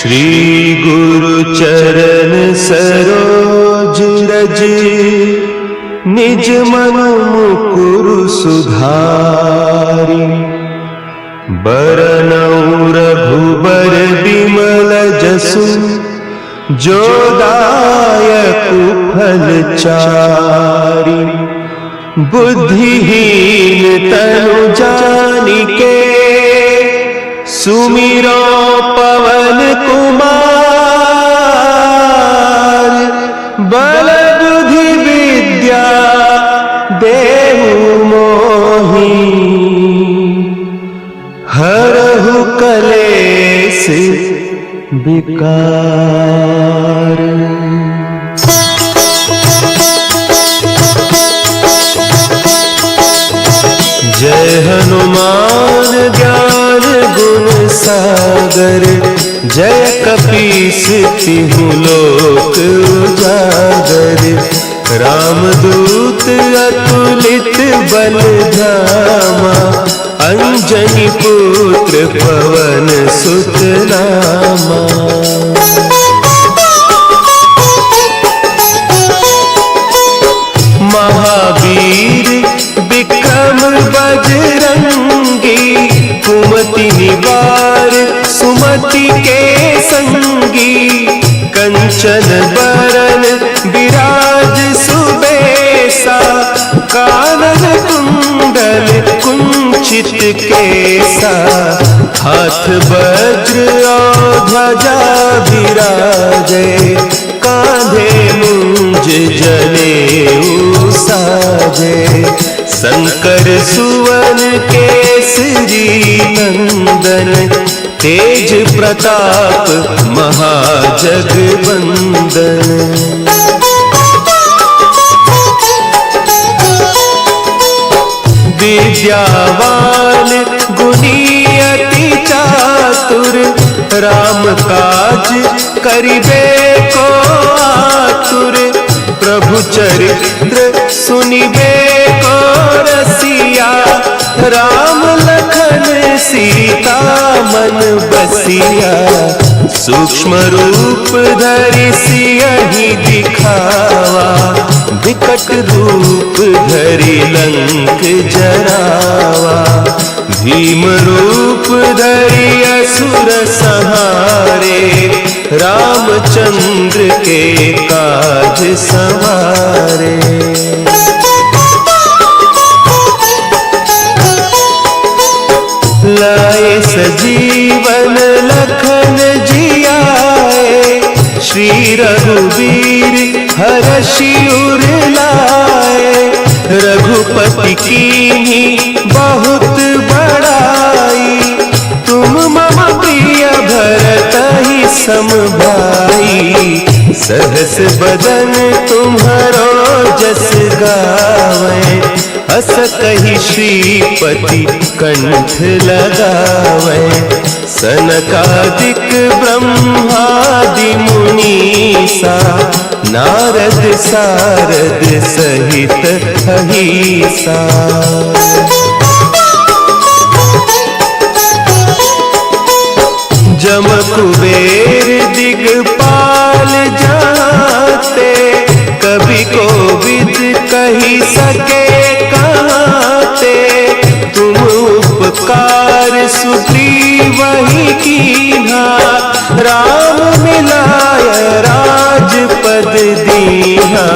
श्री गुरु चरण सरोज रज, निज मन मुकुरु सुधारि। बरनउँ रघुबर बिमल जसु, जो दायकु फल चारि। बुद्धिहीन तनु जानिके, सुमिरो पवन कुमार। बल बुद्धि विद्या देहु मोहि, हरहु कलेश विकार। जय हनुमान ज्ञान गुण सागर, जय कपीस तिहु लोक उजागर। रामदूत अतुलित बल धामा, अंजनी पुत्र पवन सुत नामा। महावीर विक्रम बजरंगी, कुमति निवार सुमति के संगी। कंचन बरन विराज सुबेसा, कानन कुंडल कुंचित केसा। हाथ वज्र और ध्वजा विराजे, कांधे मुंज जनेऊ साजे। शंकर सुवन केसरी नंदन, तेज प्रताप महाजगवंदन। विद्यावान गुणी अति चातुर, राम काज करिबे को आतुर। प्रभु चरित्र सुनिबे को रसिया, राम लखन सीता मन बसिया। सूक्ष्म रूप धरि सियहि दिखावा, विकट रूप धरि लंक जरावा। भीम रूप धरि असुर संहारे, रामचंद्र के काज सवारे। लाए सजीवन लखन जियाए, श्री रघुवीर हरषि उर लाए। रघुपति कीन्ही बहुत बड़ाई, तुम मम प्रिय भरतहि सम भाई। सहस बदन तुम्हरो जस गावै, अस कहि श्रीपति कंठ लगावै। सनकादिक ब्रह्मादि मुनीसा, नारद सारद सहित अहीसा। जम कुबेर दिगपाल जाते, कवि कोविद कही सके कहते। तुम उपकार सुग्रीवहि कीन्हा, राम मिलाय राजपद दीन्हा।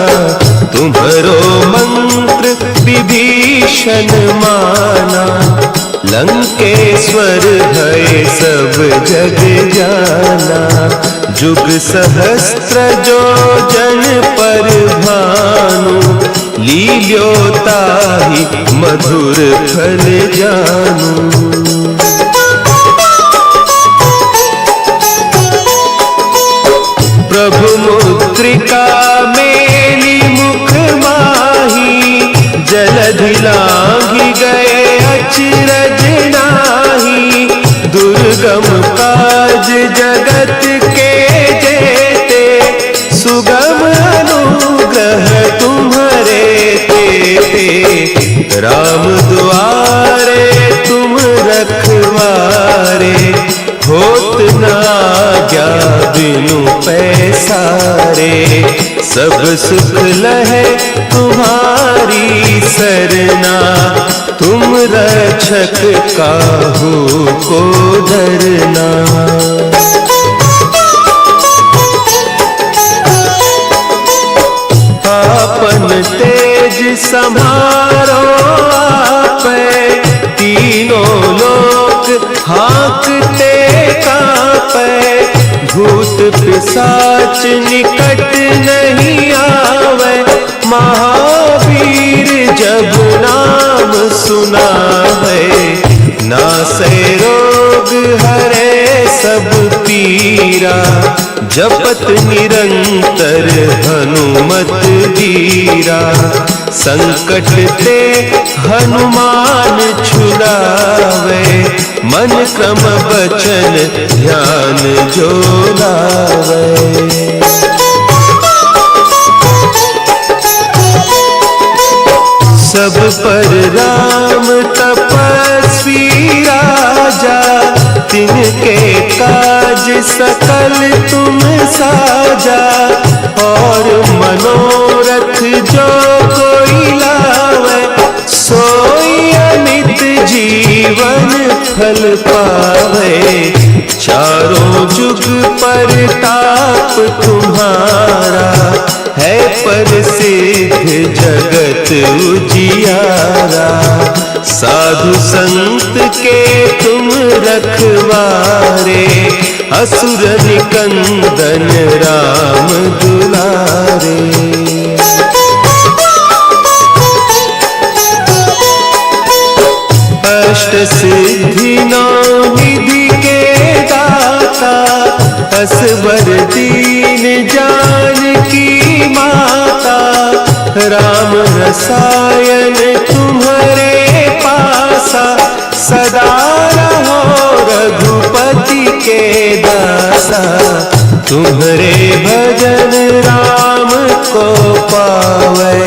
तुम्हरो मंत्र विभीषण माना, लंकेश्वर भय सब जग जाना। जुग सहस्त्र जो जन पर भानु, लील्योताहि मधुर फल जानू। प्रभु मुद्रिका मेली मुख माही, जलधि लांघि गए अचरज नाही। दुर्गम काज जगत के जेते, सुगम अनुग्रह तुम्हारे तेते। राम दुआरे तुम रखवारे, होत न क्या बिनु पैसारे, सब सुख लहे तुम्हारी सरना, तुम रक्षक काहू को डरना। आपन तेज समारो आपे, तीनों लोक हाँकते कांपे, भूत पिशाच निकट नहीं आवे, महावीर जब नाम सुनावे, नासे रोग हरे सब पीरा, जपत निरंतर हनुमत वीरा, संकट ते हनुमान छुड़ावे, मन क्रम वचन ध्यान जो लावे। सब पर राम तपस्वी राजा, तिनके काज सकल तुम साजा, और मनोरथ जो कोई लावे, सोई अमित जीवन फल पावे, चारों जुग परताप तुम्हारा, है प्रसिद्ध जगत उजियारा, साधु संत के तुम रखवारे, असुर निकंदन राम दुलारे। अष्ट सिद्धि नौ निधि के दाता, असवर दीन जानकी माता, राम रसायन तुम्हारे पासा, सदा रहो रघुपति के दासा, तुम्हारे भजन राम को पावे,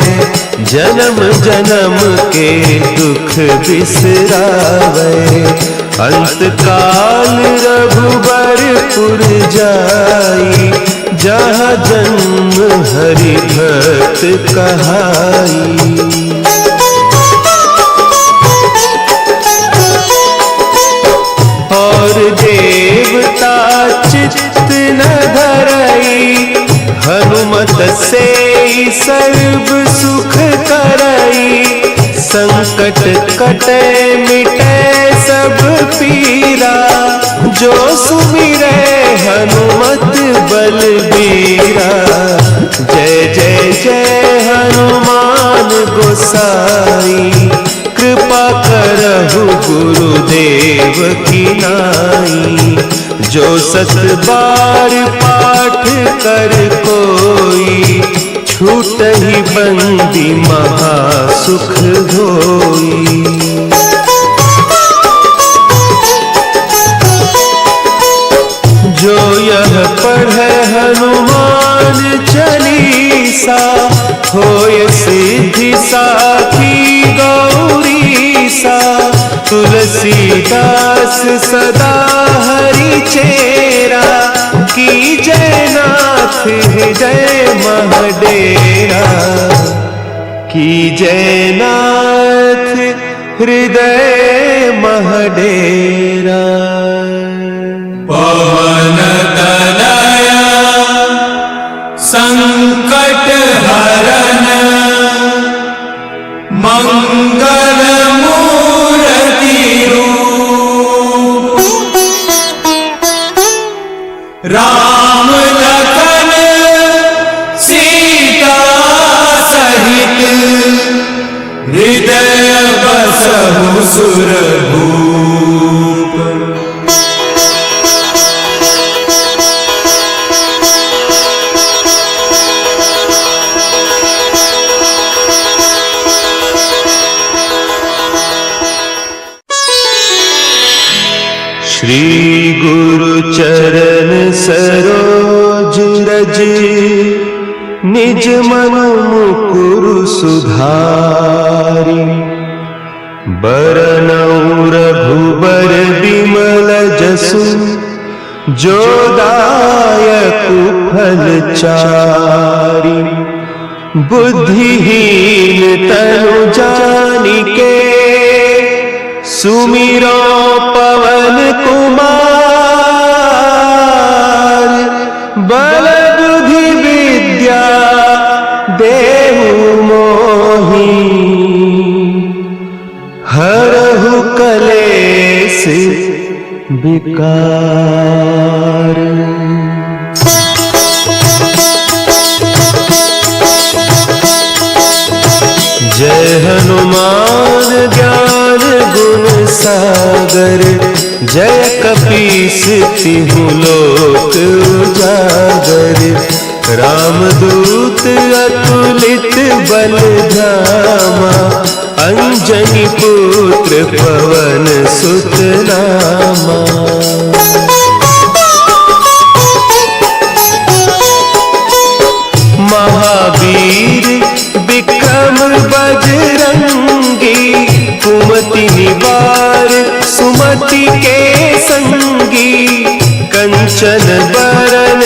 जन्म जन्म के दुख बिसरावे, अंत काल रघुबरपुर जाई, जहाँ जन्म हरि भक्त कहाई। और देवता चित्त न धरई, हनुमत से सर्व सुख करई, संकट कटे मिटे सब पीरा, जो सुमिरे हनुमत बलबीरा। जय जय जय हनुमान गोसाई, कृपा करहु गुरुदेव की नाई, जो सत बार पाठ कर कोई, छूट ही बंदी महासुख होई। जो यह पढ़े हनुमान चालीसा, होय सिद्धि साखी गौरीसा, तुलसीदास सदा हरि चेरा, की जय नाथ हृदय महडेरा, की जय नाथ हृदय महडेरा। पवन तनया संकट हरन, मंगल मूर्ति रूप, राम लखन सीता सहित, हृदय बसहु सुरभूप। श्री गुरु चरण सरोज रज, निज मन मुकुरु सुधारि, बरनउँ रघुबर बिमल जसु, जो दायक फलचारी, बुद्धिहीन तनु जानिके, सुमिरो पवन कुमार, बल बुद्धि विद्या देहु मोहि, हरहु कलेश विकार। जय हनुमान ज्ञान गुण सागर, जय कपीस तिहु लोक उजागर। रामदूत अतुलित बल धामा, अंजनी पुत्र पवन सुत नामा। महावीर विक्रम बजरंगी, कुमति निवार सुमति के संगी। कंचन बरन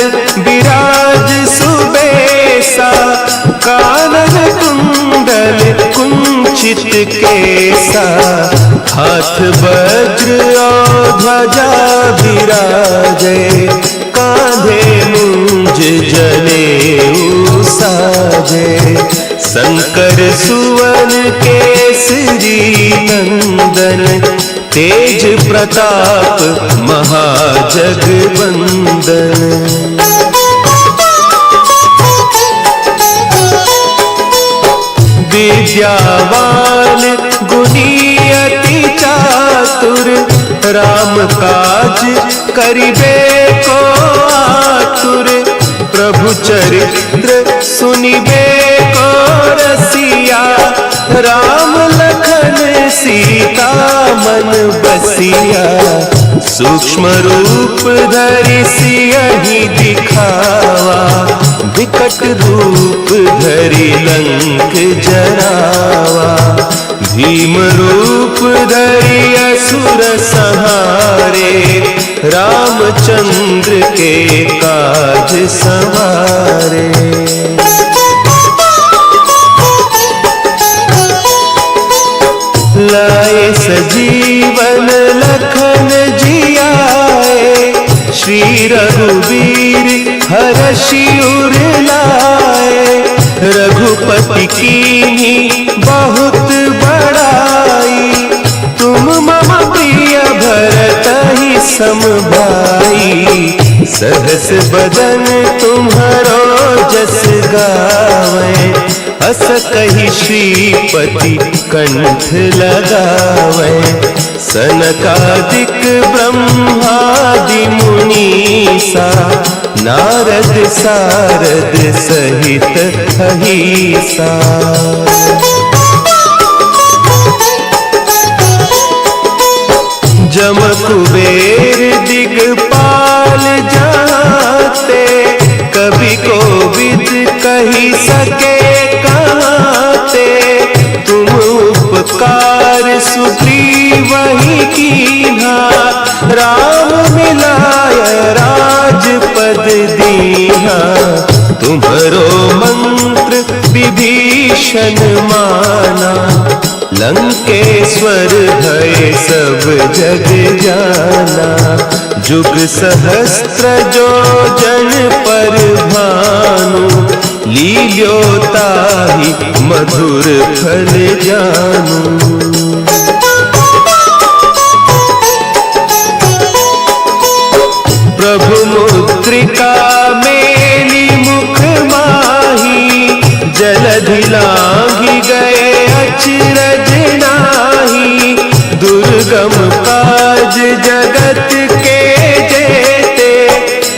विराज सुबेसा, कानन कुंडल कुंचित केसा। हाथ वज्र और ध्वजा विराजे, कांधे मुंज जनेऊ साजे। शंकर सुवन केसरी नंदन, तेज प्रताप महाजगवंदन। विद्यावान गुणी अति चातुर, राम काज करिबे को आतुर। प्रभु चरित्र सुनिबे को रसिया, राम लखन सीता मन बसिया। सूक्ष्म रूप धरि सियहि दिखावा, विकट रूप धरि लंक जरावा। भीम रूप धरि असुर संहारे, रामचंद्र के काज सवारे। लाए सजीवन लखन जियाए, श्री रघुवीर हरषि उर लाए। रघुपति कीन्ही बहुत बड़ाई, तुम मम प्रिय भरतहि सम भाई। सहस बदन तुम्हरो जस गावे, अस कहि श्रीपति कंठ लगावे। सनकादिक ब्रह्मादि मुनीसा, नारद सारद सहित अहिसा। जम कुबेर दिगपाल जाते, कवि कोविद कही सके कहते। तुम उपकार सुग्रीवहि कीन्हा, राम मिलाय राजपद दीन्हा। तुम्हरो मंत्र विभीषण माना, लंकेश्वर भय सब जग जाना। जुग सहस्त्र जो जन पर भानु, लील्यो ताहि मधुर फल जानू। प्रभु मुद्रिका मेली मुख माही, जलधि लांघि गए अचरज नाही। दुर्गम काज जगत के जेते,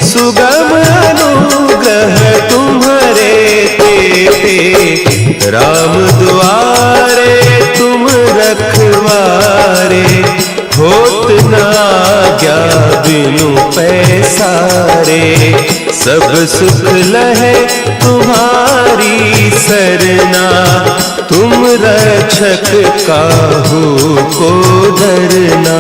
सुगम अनुग्रह तुम्हारे तेते। राम द्वारे तुम रखवारे, होत न आज्ञा बिनु पैसारे। सब सुख लहे तुम्हारी सरना, तुम रक्षक काहू को डरना।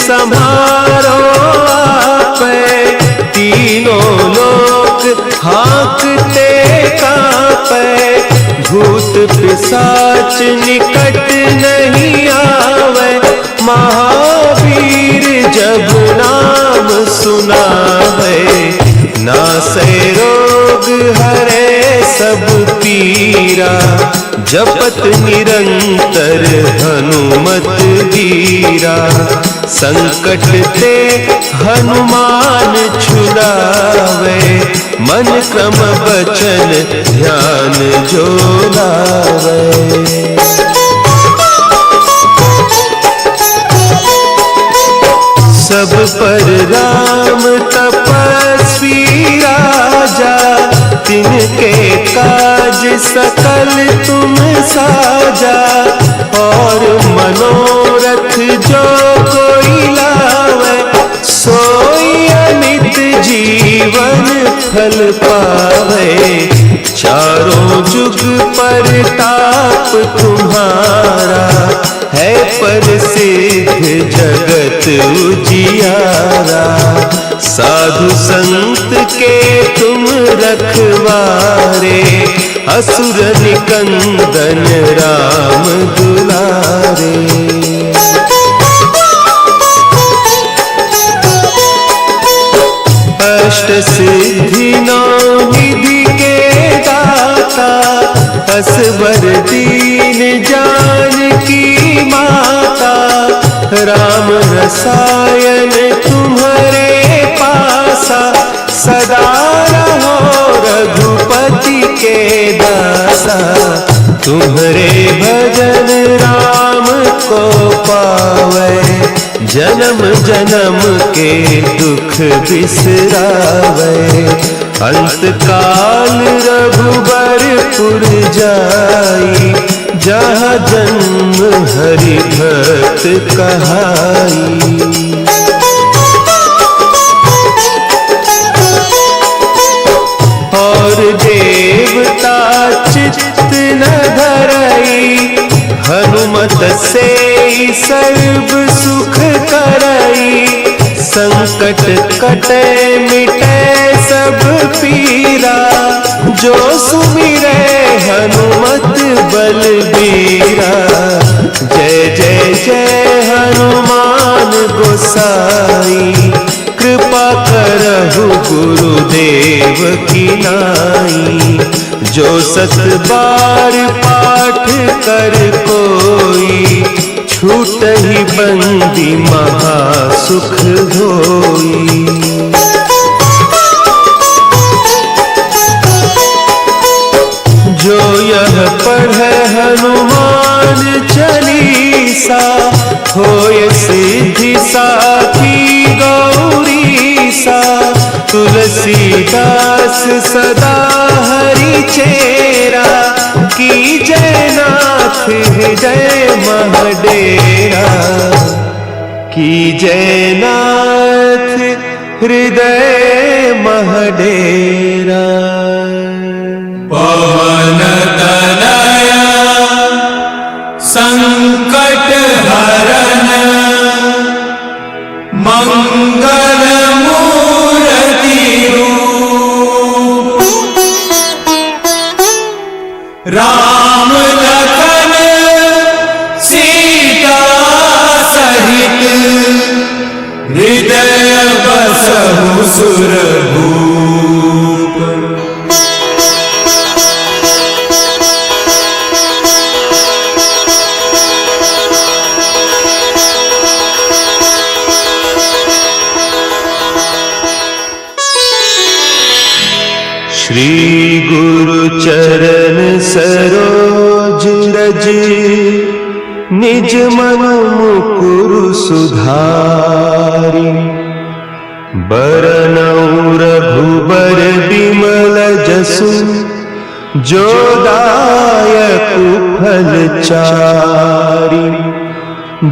सम्हारो आपै, तीनों लोक हाँकते कांपै। भूत पिशाच निकट नहीं आवे, महावीर जब नाम सुनावे। नासै रोग हरे सब पीरा, जपत निरंतर हनुमत वीरा। संकट ते हनुमान छुड़ावे, मन क्रम वचन ध्यान जो लावे। सब पर राम तपस्वी राजा, तिनके काज सकल तुम साजा। और मनोरथ जो कोई लावे, सोई अमित जीवन फल पावे। चारों जुग परताप तुम्हारा, है प्रसिद्ध जगत उजियारा। साधु संत के तुम रखवारे, असुर निकंदन राम दुलारे। अष्ट सिद्धि नौ निधि के दाता, असवर दीन जानकी माता। राम रसायन तुम्हारे पासा, सदा रहो रघुपति के दासा। तुम्हारे भजन राम को पावे, जन्म जन्म के दुख बिसरावे। अंत काल रघुबरपुर जाई, जहाँ जन्म हरि भक्त कहाई। और देवता चित्त न धरई, हनुमत से सर्व सुख करई। संकट कटे मिटे सब पीरा, जो सुमिरे हनुमत बलबीरा। जय जय जय हनुमान गोसाई, कृपा करहु गुरुदेव की नाई। जो सत बार पाठ कर कोई, छूट ही बंदी महासुख होई। जो यह पढ़े हनुमान चालीसा, होय सिद्धि साखी गौरीसा। तुलसीदास सदा हरि चेरा, की जय नाथ हृदय महडेरा। की जय नाथ हृदय महडेरा। पवन तनया संकट हरन, मंगल मूर्ति रूप। राम लखन सीता सहित, हृदय बसहु सुरभूप। श्री गुरु चरण सरोज रज, निज मन मुकुरु सुधारि। बरनउँ रघुबर बिमल जसु, जो दायकु फल चारि।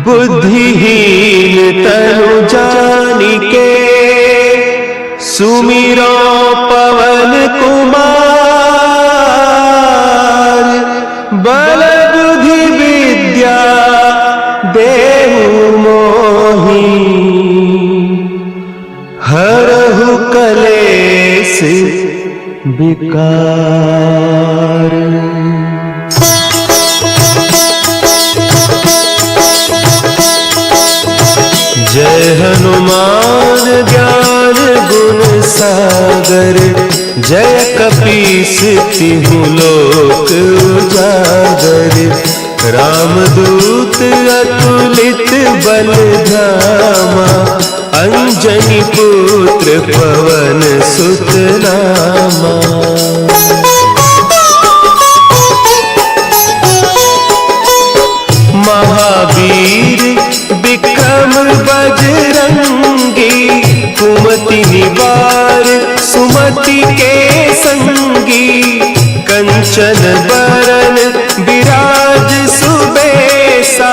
बुद्धिहीन तनु जानिके, सुमिरो पवन कुमार। बल बुद्धि विद्या देहु मोहि, विकार। जय हनुमान ज्ञान गुण सागर, जय कपीस तिहु लोक उजागर। रामदूत अतुलित बल धामा, अंजनी पुत्र पवन सुत नामा। महावीर विक्रम बजरंगी, कुमति निवार सुमति के संगी। कंचन बरन विराज सुबेसा,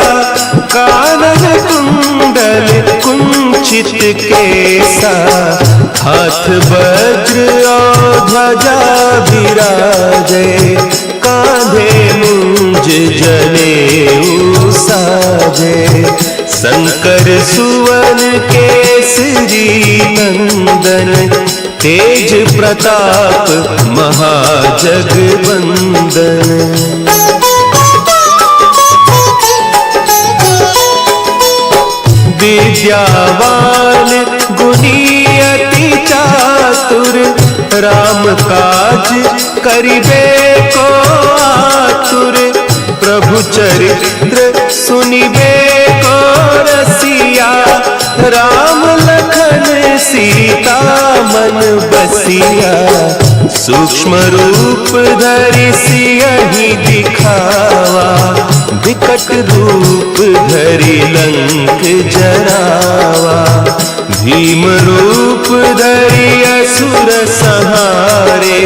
कानन कुंडल कुंचित केसा। हाथ वज्र और ध्वजा विराजे, कांधे मुंज जनेऊ साजे। शंकर सुवन केसरी नंदन, तेज प्रताप महाजगवंदन। विद्यावान गुणी अति चातुर, राम काज करिबे को आतुर। प्रभु चरित्र सुनिबे को रसिया, राम लखन सीता मन बसिया। सूक्ष्म रूप धरि सियहि दिखावा, विकट रूप धरि लंक जरावा। भीम रूप धरि असुर संहारे,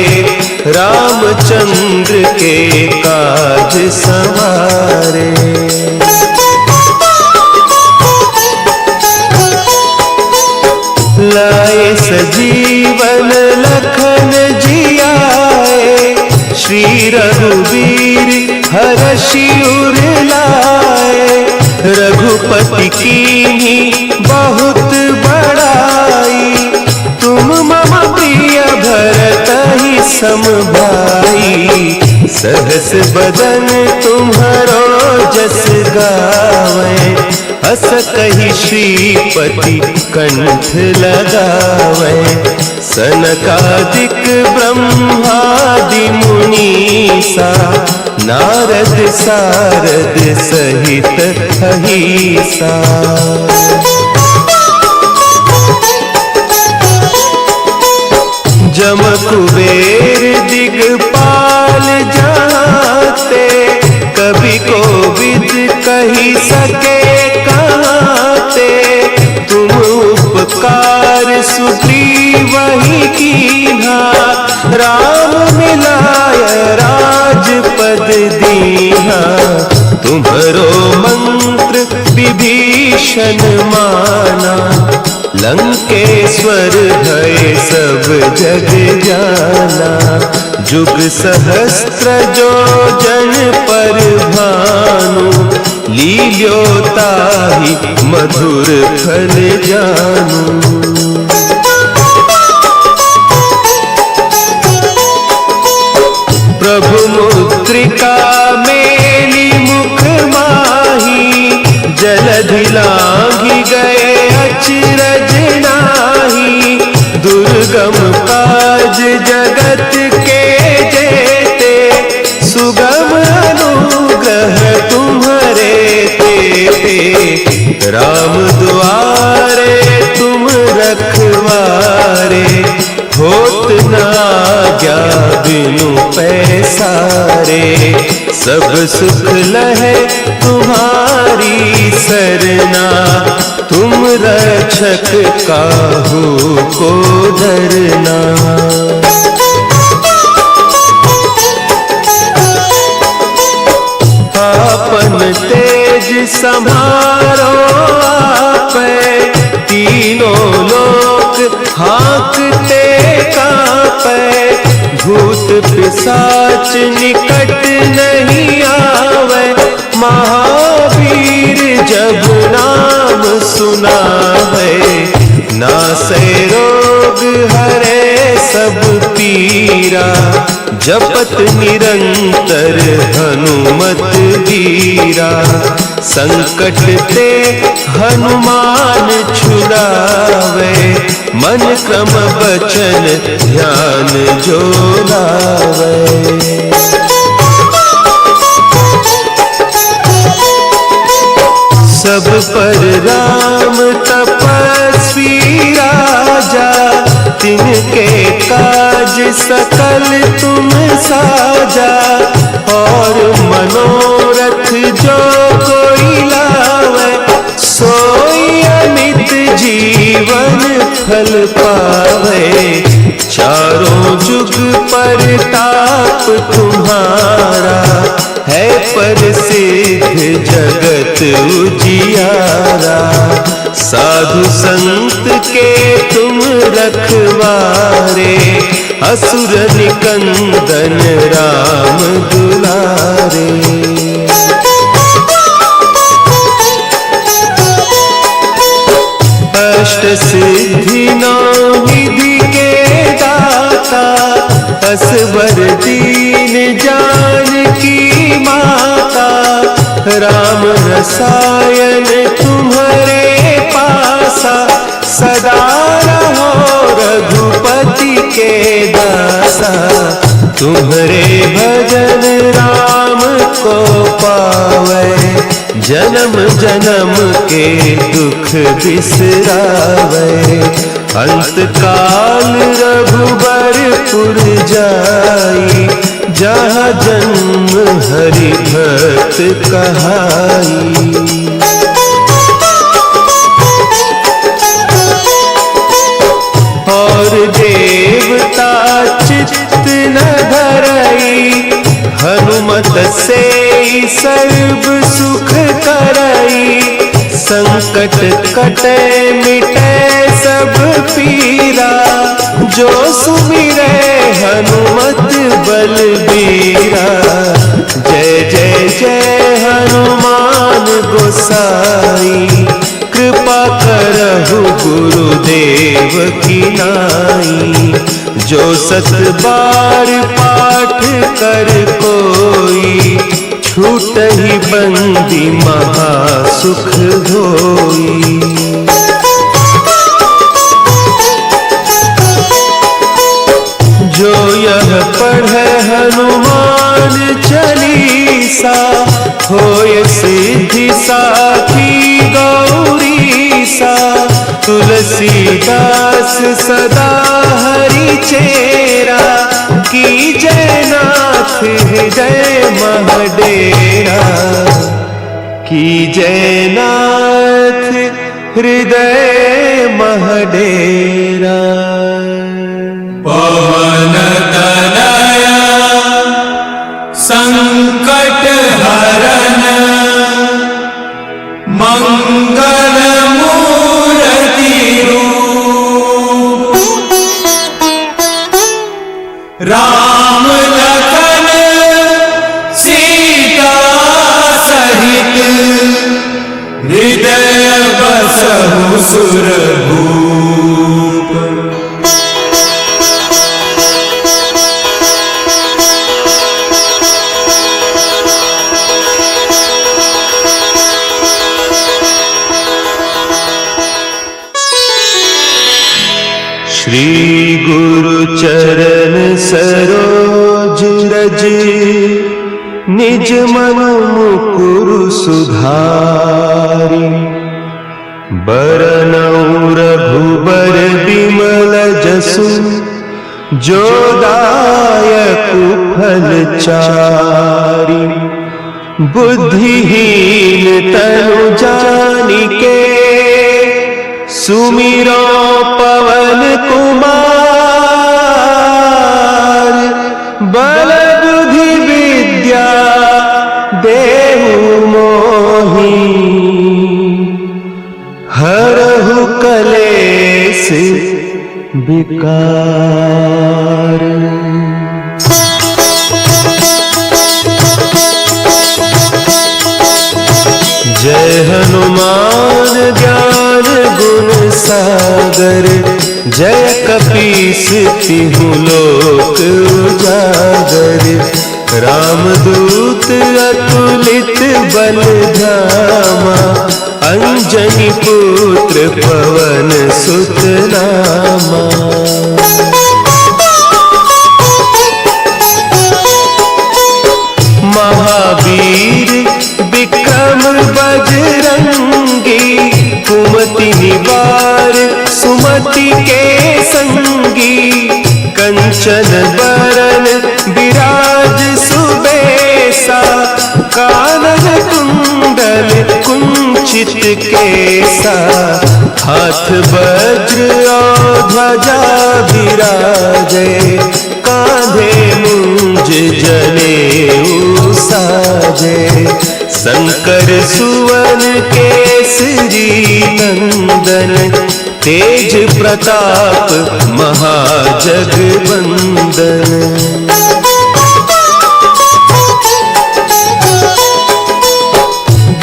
रामचंद्र के काज सवारे। लाए सजीवन लखन जियाए, श्री रघुवीर हरषि उर लाए। रघुपति कीन्ही बहुत बड़ाई, तुम मम प्रिय भरतहि सम भाई। सहस बदन तुम्हरो जस गावे, हस कहि श्रीपति कंठ लगावे। सनकादिक ब्रह्मादि मुनीसा, नारद सारद सहित अहीसा। जम कुबेर दिगपाल जाते, कवि कोविद कही सके कहते। तुम उपकार सुग्रीवहि कीन्हा, राम मिलाय राजपद दीन्हा। तुम्हरो मंत्र विभीषण माना, लंकेश्वर भय सब जग जाना। जुग सहस्त्र जो जन पर भानु, लील्योताहि मधुर फल जानू। प्रभु मुद्रिका मेली मुख माही, जलधि लांघि गए अचरज नाही। दुर्गम काज जगत के जेते, सुगम अनुग्रह तुम्हारे तेते। राम दुआरे तुम रखवारे, होत न आज्ञा बिनु पैसारे। सब सुख लहे तुम्हारी सरना, तुम रक्षक काहू को डरना। आपन तेज समारो आपै, तीनों लोक हाँकते कांपै। भूत पिशाच निकट नहीं आवे, महावीर जब नाम सुनावे। नासै रोग हरे सब जपत निरंतर हनुमत वीरा, संकट ते हनुमान छुड़ावे, मन क्रम बचन ध्यान जो लावे। सब पर राम तपस्वी राजा, तिनके काज सकल तुम साजा, और मनोरथ जो कोई लावे, सोई अमित जीवन फल पावे। चारों जुग परताप तुम्हारा, है प्रसिद्ध जगत उजियारा। साधु संत के तुम रखवारे, असुर निकंदन राम दुलारे। अष्ट सिद्धि नौ निधि के दाता, असवर दीन जानकी माता। राम रसायन तुम्हारे पासा, सदा रहो रघुपति के दासा। तुम्हारे भजन राम को पावे, जन्म जन्म के दुख बिसरावे। अंत काल रघुबरपुर जाई, जहाँ जन्म हरि भक्त कहाई। और देवता चित्त न धरई, हनुमत से सर्व सुख करई। संकट कटे मिटे सब पीरा, जो सुमिरे हनुमत बलबीरा। जय जय जय हनुमान गोसाई, कृपा करहु गुरुदेव की नाई। जो सत बार पाठ कर कोई, छूटहि बंदी महा सुख होई। जो यह पढ़े हनुमान चालीसा, होय सिद्धि साखी गौरीसा। तुलसीदास सदा हरि चेरा, की जयनाथ हृदय महडेरा। की जयनाथ हृदय महडेरा। पवन तनया संकट हरन, मंगल मूर्ति रूप। राम लखन सीता सहित, हृदय बसहु सुरभूप। श्री गुरु चरण सरोज रज, निज मन मुकुरु सुधारि। बरनउँ रघुबर बिमल जसु, जो दायकु फल चारि। बुद्धिहीन तनु जानिके, सुमिरो पवन कुमार। बल बुद्धि विद्या देहु मोहि, हरहु कलेस विकार। जय हनुमान ज्ञान गुण सागर, जय कपि 26 तिहु लोक उजागर, रामदूत अतुलित बल धामा, अंजनी पुत्र पवन सुत नामा। महावीर विक्रम बजरंगी, कुमति निवार सुमति के संगी, कंचन बरन विराज सुबेसा, कानन कुंडल कुंचित केसा, हाथ वज्र और ध्वजा विराजे, कांधे मुंज जनेऊ साजे, शंकर सुवन केसरी नंदन, तेज प्रताप महाजगवंदन।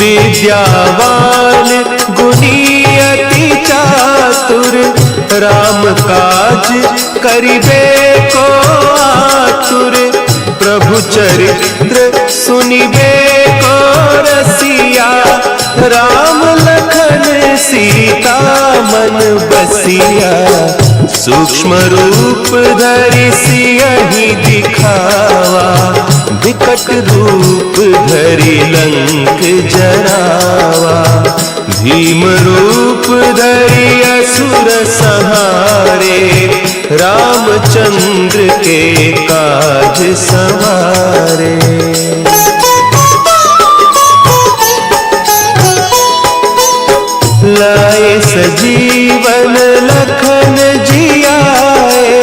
विद्यावान गुणी अति चातुर, राम काज करिबे को आतुर, प्रभु चरित्र सुनिबे को रसिया, राम लखन सीता मन बसिया, सूक्ष्म रूप धरि सियहि दिखावा, विकट रूप धरि लंक जरावा, भीम रूप धरि असुर संहारे, रामचंद्र के काज सवारे। लाए सजीवन लखन जियाए,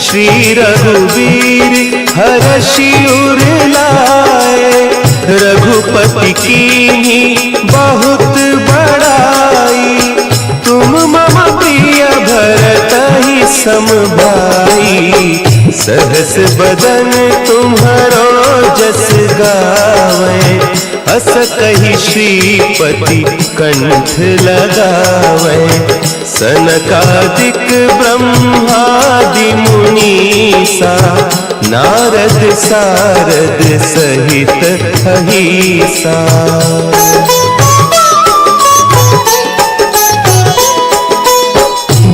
श्री रघुवीर हरषि उर लाए, रघुपति कीन्ही बहुत बड़ाई, तुम मम प्रिय भरतहि सम भाई, सहस बदन तुम्हरो जस गावे, अस कहि श्रीपति कंठ लगावे, सनकादिक ब्रह्मादि मुनीसा, नारद सारद सहित अहीसा।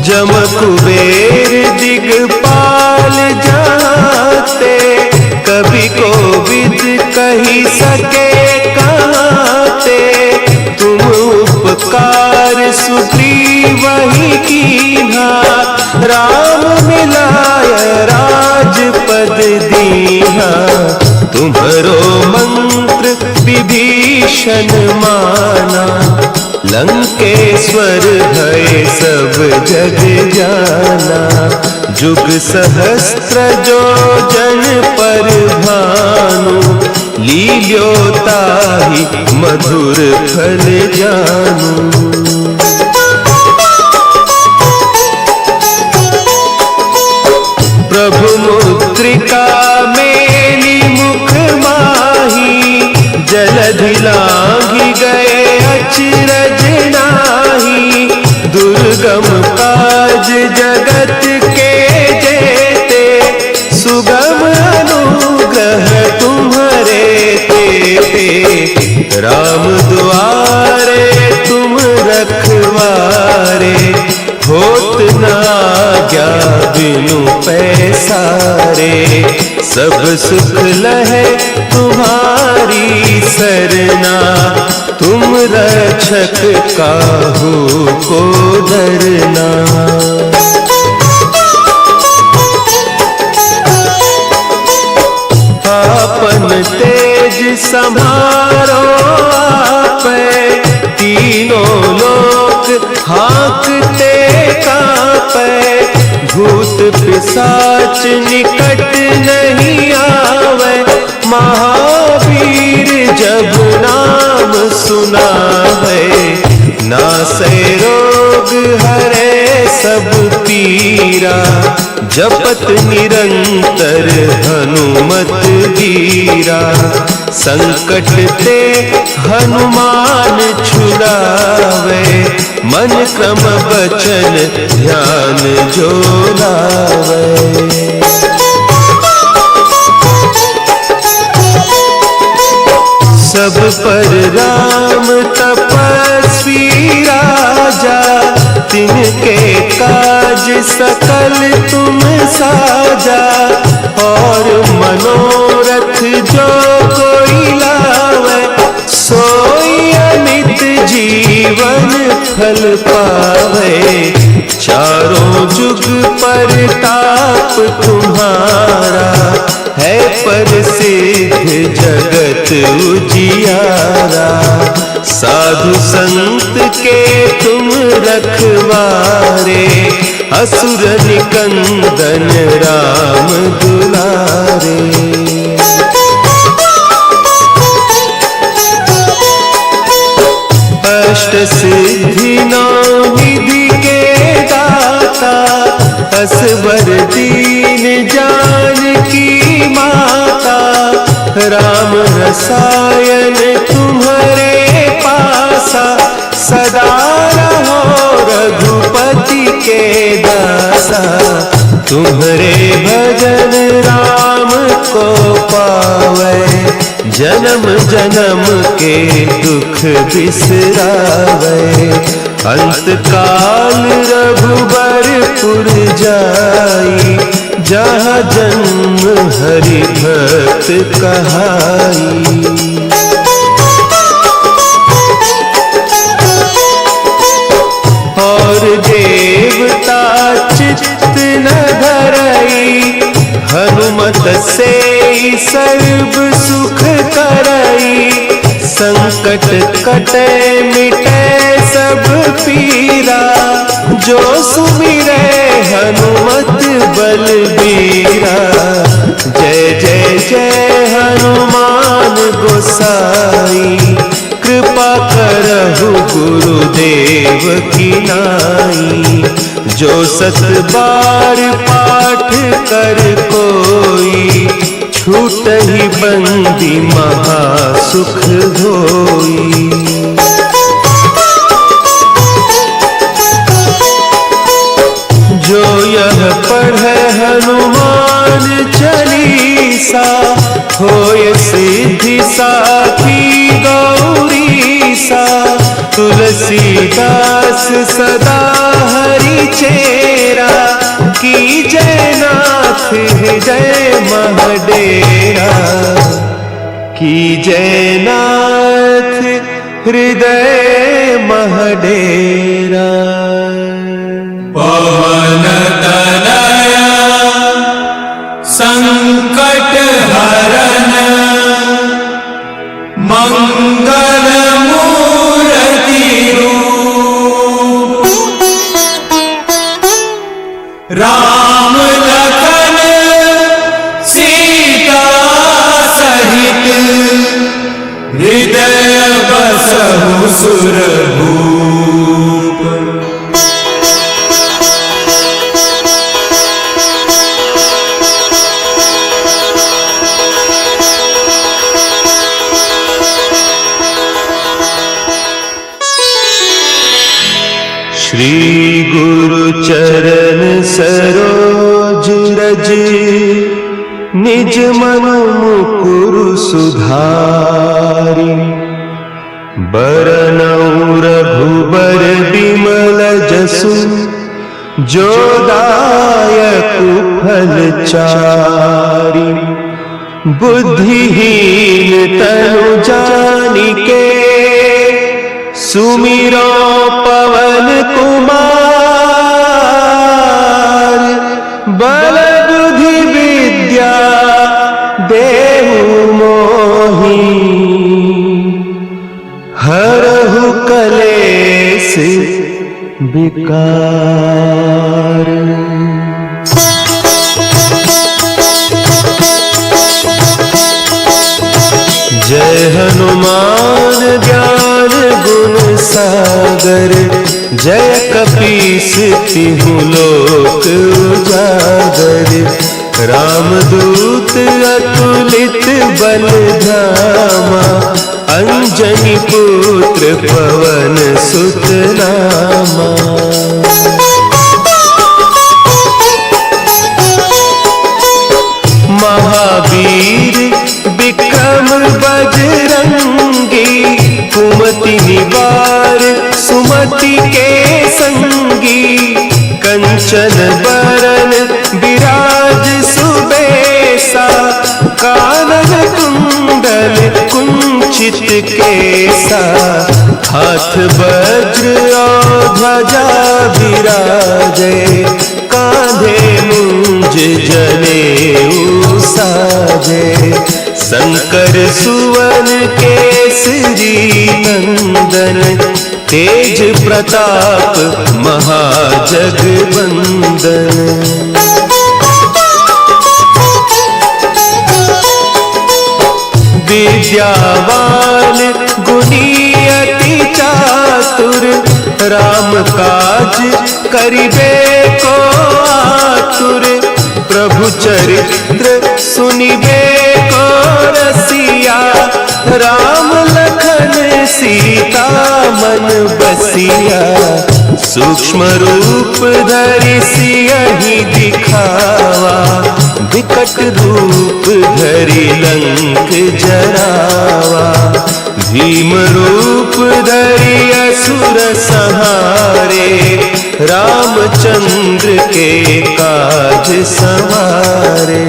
जम कुबेर दिगपाल जाते, कवि कोविद कही सके कहते, तुम उपकार सुग्रीवहि कीन्हा, राम मिलाय राजपद दीन्हा, तुम्हरो मंत्र विभीषण माना, लंकेश्वर भय सब जग जाना, जुग सहस्त्र जो जन पर भानु, लील्योताहि मधुर फल जानू। प्रभु मुद्रिका मेली मुख माही, जलधि लांघि गए अचरज नाही, दुर्गम काज जगत के जेते, सुगम अनुग्रह तुम्हरे तेते, राम दुआरे तुम रखवारे, होत न आज्ञा बिनु पैसारे, सब सुख लहे तुम्हारी सरना, तुम रक्षक काहू को डरना। आपन तेज संभारो आपै, तीनों लोक हाँकते कांपै, भूत पिशाच निकट नहीं आवे, महावीर जब नाम सुनावे, नासै रोग हरै सब पीरा, जपत निरंतर हनुमत वीरा। संकट ते हनुमान छुड़ावे, मन क्रम बचन ध्यान जो लावे। सब पर राम तपस्वी राजा, तिनके काज सकल तुम साजा। और मनोरथ जो कोई लावे, सोई अमित जीवन फल पावे। चारों जुग परताप तुम्हारा, है प्रसिद्ध जगत उजियारा। साधु संत के तुम रखवारे, असुर निकंदन राम दुलारे। अष्ट सिद्धि नौ निधि के दाता, असवर दीन जानकी माता। राम रसायन तुम्हारे पासा, सदा रहो रघुपति के दासा। तुम्हारे भजन राम को पावे, जन्म जन्म के दुख बिसरावे। अंत काल रघुबरपुर जाई, जहाँ जन्म हरि भक्त कहाई। और देवता चित्त न धरई, हनुमत से सर्व सुख करई। संकट कटे मिटे सब पीरा, जो सुमिरे हनुमत बलबीरा। जय जय जय हनुमान गोसाई, कृपा करहु गुरुदेव की नाई। जो सत बार पाठ कर कोई, छूट ही बंदी महा सुख होई। जो यह पढ़े हनुमान चालीसा, होय सिद्धि साखी गौरीसा। तुलसीदास सदा हरि चेरा, की जय नाथ हृदय महडेरा। की जय नाथ हृदय महडेरा। पवन तनया संकट हरन, मंगल मूर्ति रूप। राम लखन सीता सहित, हृदय बसहु सुरभूप। श्री गुरु चरण सरोज रज, निज मन मुकुरु सुधारि। बरनउँ रघुबर बिमल जसु, जो दायकु फल चारि। बुद्धिहीन तनु जानिके, सुमिरो पवन कुमार। बल बुद्धि विद्या देहु मोहि, हरहु कलेस विकार। जय हनुमान ज्ञान गुण सागर, जय कपीस तिहु लोक उजागर, रामदूत अतुलित बल धामा, अंजनी पुत्र पवन सुत नामा। महावीर विक्रम बजरंगी, कुमति निवार सुमति के संगी, कंचन बरन विराज सुबेसा, कानन कुंडल कुंचित केसा, हाथ वज्र और ध्वजा विराजे, कांधे मुंज जनेऊ साजे, शंकर सुवन केसरी नंदन, तेज प्रताप महाजगवंदन। विद्यावान गुणी अति चातुर, राम काज करिबे को आतुर, प्रभु चरित्र सुनिबे को रसिया, राम लखन सीता मन बसिया, सूक्ष्म रूप धरि सियहि दिखावा, विकट रूप धरि लंक जरावा, भीम रूप धरि असुर संहारे, रामचंद्र के काज संवारे।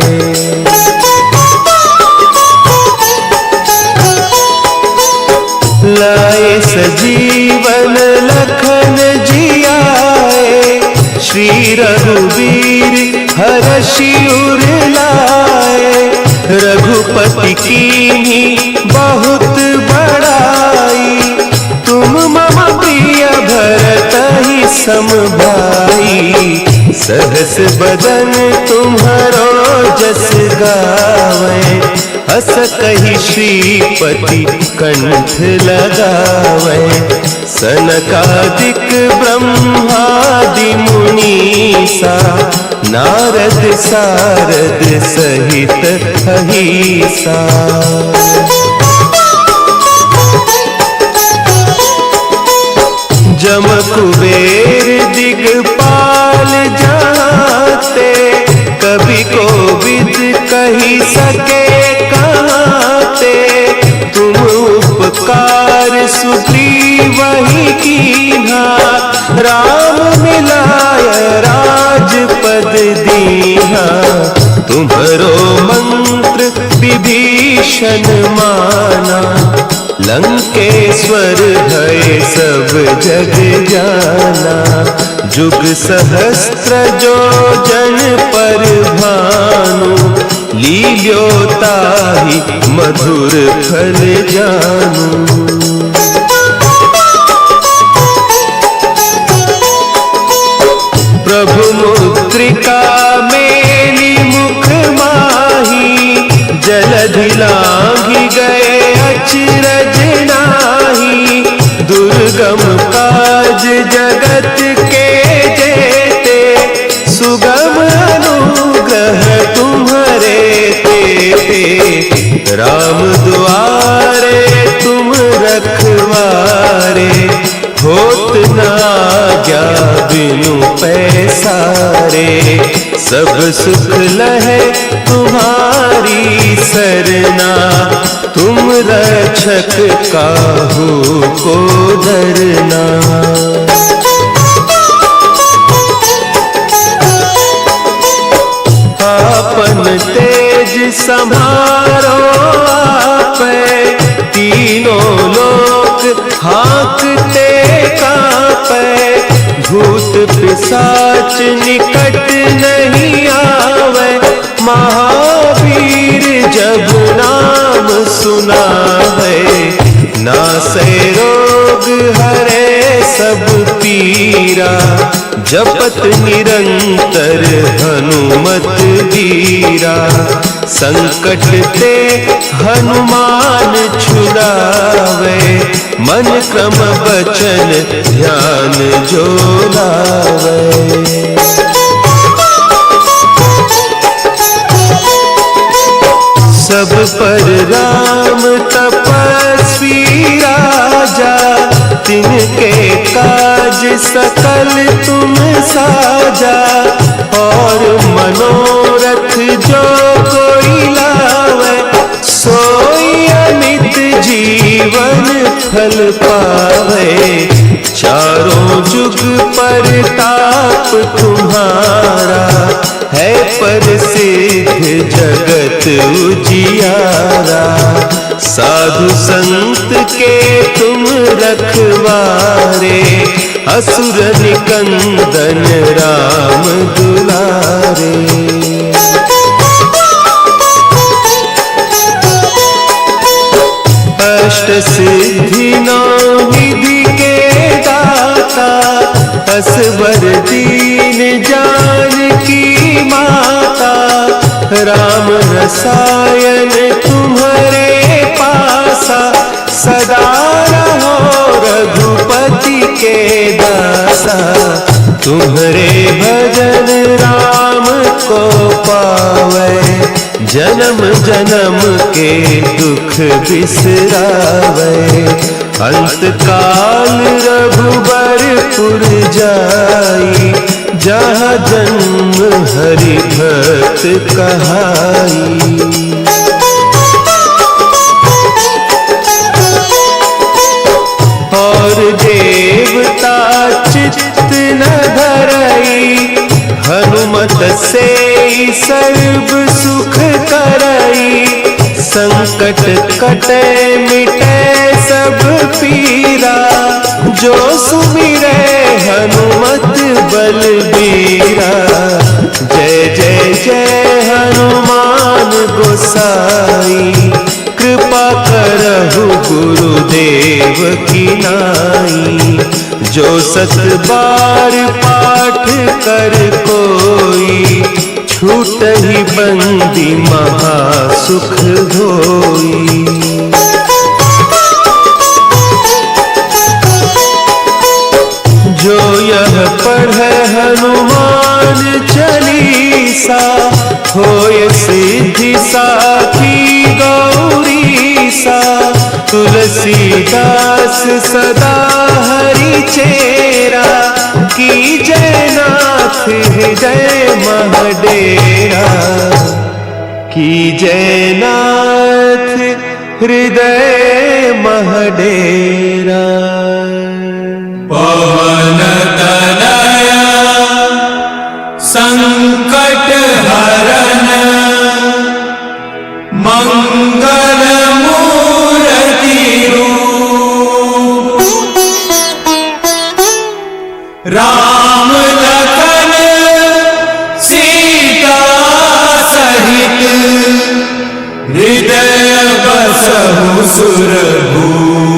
लाए सजीवन लखन जियाए, श्री रघुवीर हरषि उर लाए, रघुपति कीन्ही बहुत बड़ाई, तुम मम प्रिय भरतहि सम भाई, सहस बदन तुम्हरो जस गावे, हस कहि श्रीपति कंठ लगावे, सनकादिक ब्रह्मादि मुनीसा, नारद सारद सहित अहीसा। जम कुबेर दिगपाल जाते, कवि कोविद कही सके कहते, तुम उपकार सुग्रीवहि कीन्हा, राम मिलाय राजपद दीन्हा, तुम्हरो मंत्र विभीषण माना, लंकेश्वर भय सब जग जाना, जुग सहस्त्र जो जन पर भानु, लील्योताहि मधुर फल जानू। प्रभु मुद्रिका मेली मुख माही, जलधि लांघि गए अचरज नाही, दुर्गम काज जगत के जेते, सुगम अनुग्रह तुम्हारे तेते, राम दुआरे तुम रखवारे, होत न आज्ञा बिनु पैसारे, सब सुख लहे तुम्हारी सरना, तुम रक्षक काहू को डरना। आपन तेज समारो आपै, तीनों लोक हाँकते कांपै, भूत पिशाच निकट नहीं आवे, महावीर जब नाम सुना है, नासै रोग हरे सब पीरा, जपत निरंतर हनुमत वीरा, संकट ते हनुमान छुड़ावे, मन क्रम बचन ध्यान जो लावे। सब पर राम तपस्वी राजा, तिनके काज सकल तुम साजा। और मनोरथ जो कोई लावे, सोई अमित जीवन फल पावे। चारों जुग पर ताप तुम्हारा, है प्रसिद्ध जगत उजियारा। साधु संत के तुम रखवारे, असुर निकंदन राम दुलारे। अष्ट सिद्धि नौ निधि के दाता, असवर दीन जानकी माता। राम रसायन तुम्हारे पासा, सदा रहो रघुपति के दासा। तुम्हारे भजन राम को पावे, जन्म जन्म के दुख बिसरावे। अंत काल रघुबरपुर जाई, जहाँ जन्म हरि भक्त कहाई। और देवता चित्त न धरई, हनुमत से सर्व सुख करई। संकट कटे मिटे सब पीरा, जो सुमिरे हनुमत बलबीरा। जय जय जय हनुमान गोसाई, कृपा करहु गुरुदेव की नाई। जो सत बार पाठ कर कोई, छूटहि बंदी महासुख होई। जो यह पढ़े हनुमान चालीसा, होय सिद्धि साखी गौरीसा। तुलसीदास सदा हरि चेरा, की जय नाथ हृदय महडेरा। की जय नाथ हृदय महडेरा। पवन तनया संकट हरन, मंगल मूर्ति रूप। राम लखन सीता सहित, हृदय बसहु सुरभूप।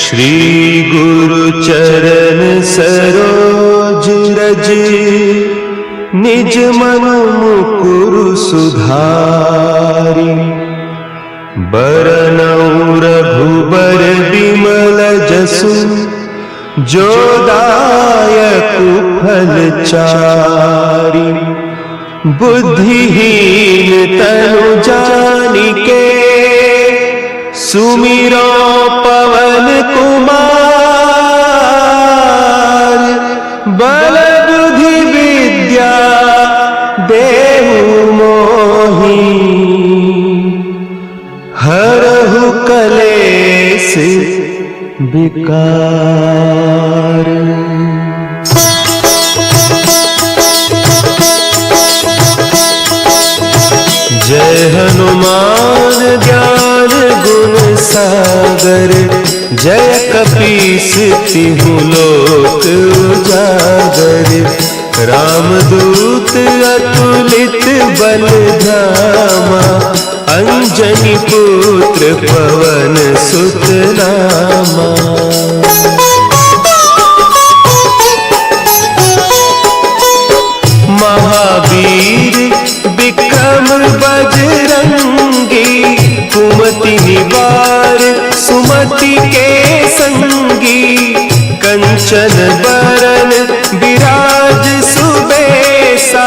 श्री गुरु चरण सरोज रज, निज मन मुकुरु सुधारि। बरनउँ रघुबर बिमल जसु, जो दायकु फल चारि। बुद्धिहीन तनु जानिके, सुमिरो पवन कुमार। बल बुद्धि विद्या देहु मोहि, हरहु कलेश विकार। जय हनुमान ज्ञान गुण सागर, जय कपीस तिहु लोक उजागर, रामदूत अतुलित बल धामा, अंजनी पुत्र पवन सुत नामा। महावीर विक्रम बजरंगी, कुमति निवार सुमति के संगी, कंचन बरन विराज सुबेसा,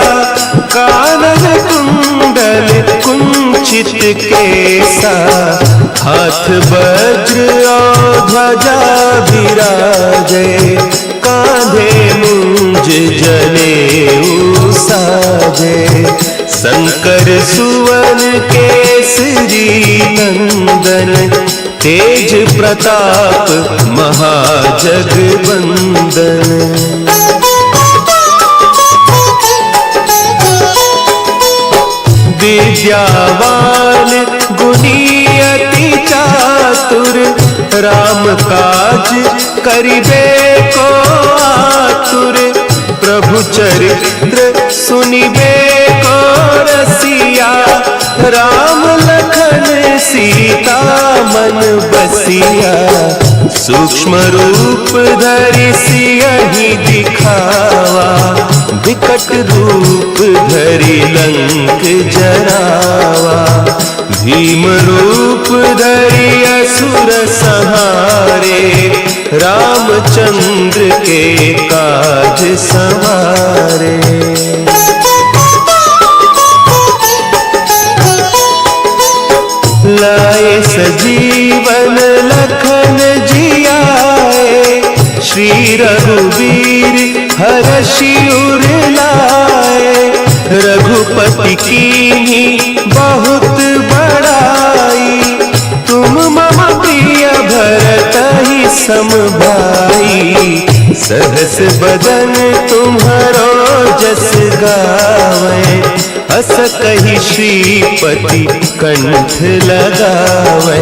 कानन कुंडल कुंचित केसा, हाथ वज्र और ध्वजा विराजे, कांधे मुंज जनेऊ साजे, शंकर सुवन केसरी नंदन, तेज प्रताप महाजगवंदन। विद्यावान गुणी अति चातुर, राम काज करिबे को आतुर, प्रभु चरित्र सुनिबे को रसिया, राम लखन सीता मन बसिया, सूक्ष्म रूप धरि सियहि दिखावा, विकट रूप धरि लंक जरावा, भीम रूप धरि असुर संहारे, रामचंद्र के काज संवारे। लाए सजीवन लखन जियाए, श्री रघुवीर हरषि उर लाए, रघुपति कीन्ही बहुत बड़ाई, तुम मम प्रिय भरतहि सम भाई, सहस बदन तुम्हरो जस गावे, हस कहि श्रीपति कंठ लगावे,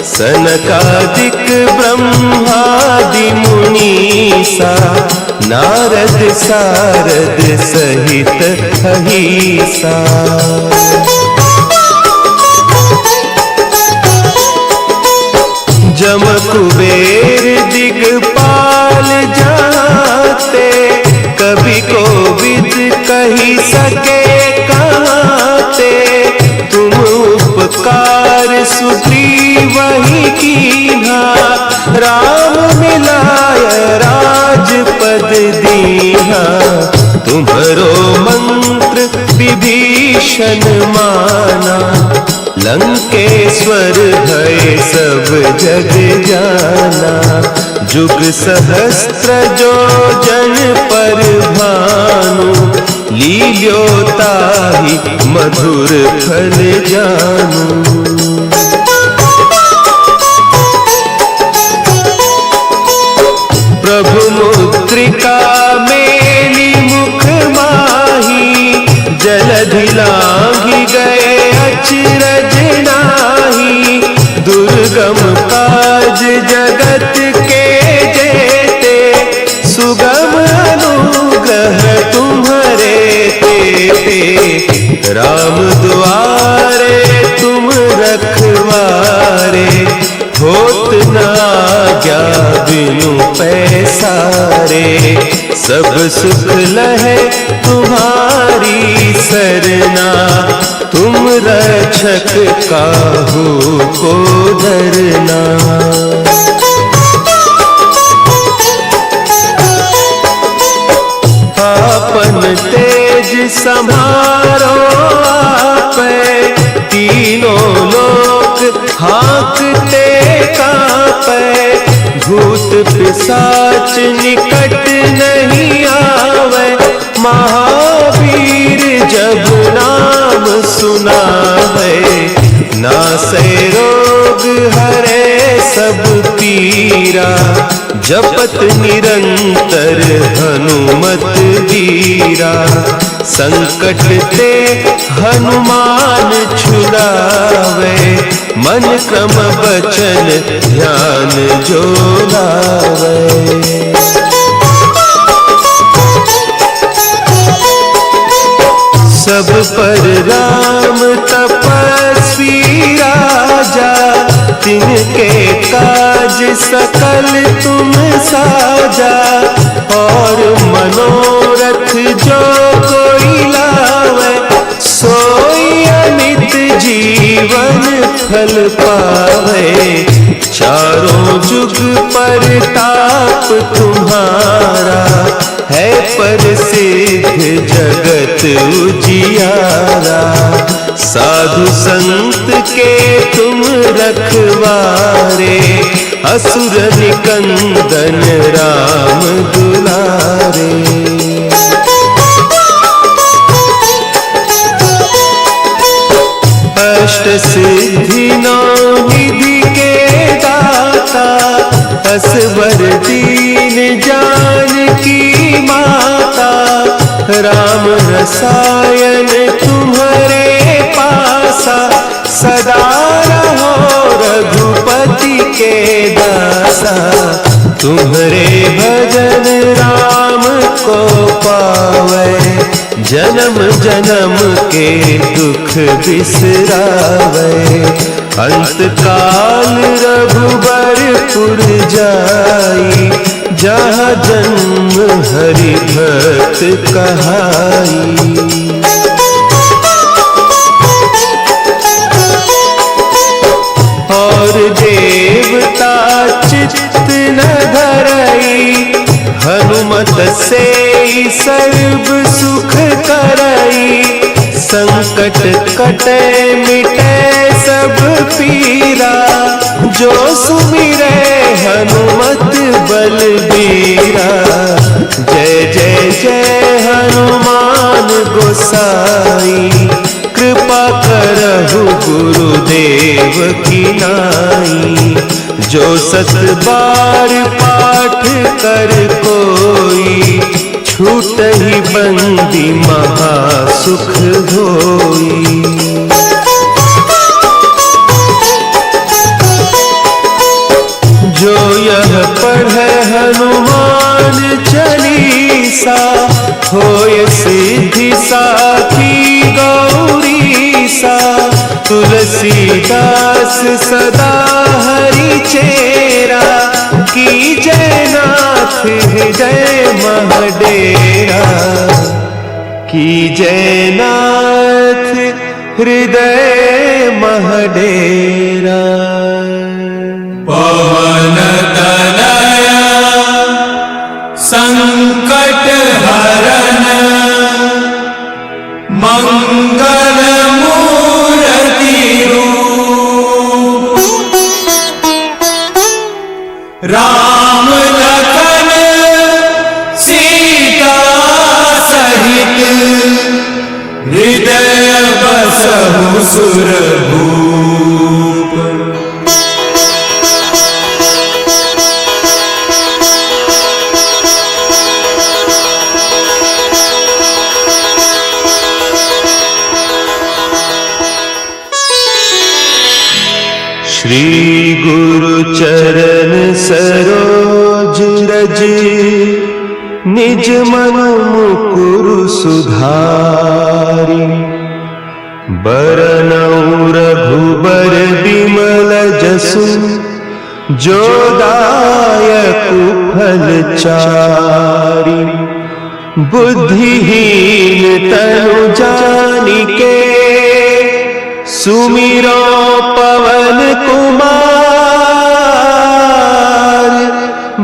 सनकादिक ब्रह्मादि मुनीसा, नारद सारद सहित अहीसा। जम कुबेर दिगपाल जाते, कवि कोविद कही सके कहते, तुम उपकार सुग्रीवहि कीन्हा, राम मिलाय राजपद दीन्हा, तुम्हरो मंत्र विभीषण माना, लंकेश्वर भय सब जग जाना, जुग सहस्त्र जो जन पर भानु, लील्यो ताहि मधुर फल जानू। प्रभु मुद्रिका मेली मुख माही, जलधि लांघि गए अचरज नाही, दुर्गम काज जगत के जेते, सुगम अनुग्रह तुम्हारे तेते, राम द्वारे तुम रखवारे, होत न आज्ञा बिनु पैसारे, सब सुख लहे तुम्हारी सरना, तुम रक्षक काहू को डरना। आपन तेज समारो आपे, तीनों लोक हाँकते कांपे, भूत पिशाच निकट नहीं आवे, महावीर जब नाम सुनावे, नासै रोग हरे सब पीरा, जपत निरंतर हनुमत वीरा, संकट ते हनुमान छुड़ावे, मन क्रम बचन ध्यान जो लावे। सब पर राम तपस्वी राजा, तिनके काज सकल तुम साजा, और मनोरथ जो कोई लावे, सोई अमित जीवन फल पावे। चारों जुग परताप तुम्हारा, है प्रसिद्ध जगत उजियारा। साधु संत के तुम रखवारे, असुर निकंदन राम दुलारे। अष्ट सिद्धि नौ निधि के दाता, असवर दीन जानकी माता। राम रसायन तुम्हारे पासा, सदा रहो रघुपति के दासा। तुम्हारे भजन राम को पावे, जन्म जन्म के दुख बिसरावे। अंत काल रघुबरपुर जाई, जहाँ जन्म हरि भक्त कहाई। और देवता चित्त न धरई, हनुमत से सर्व सुख करई। संकट कटे मिटे सब पीरा, जो सुमिरे हनुमत बलबीरा। जय जय जय हनुमान गोसाई, कृपा करहु गुरुदेव की नाई। जो सत बार पाठ कर कोई, छूट ही बंदी महासुख होई। जो यह पढ़े हनुमान चालीसा, होय सिद्धि साखी गौरीसा। तुलसीदास सदा हरि चेरा, की जय नाथ हृदय महडेरा। की जय नाथ हृदय महडेरा। पवन तनया संकट हरन, मंगल मूर्ति रूप। राम लखन सीता सहित, हृदय बसहु सुरभूप। श्री गुरु चरण सरोज रज, निज मन मुकुरु सुधारि। बरनउँ रघुबर बिमल जसु, जो दायकु फल चारि। बुद्धिहीन तनु जानिके, सुमिरो पवन कुमार।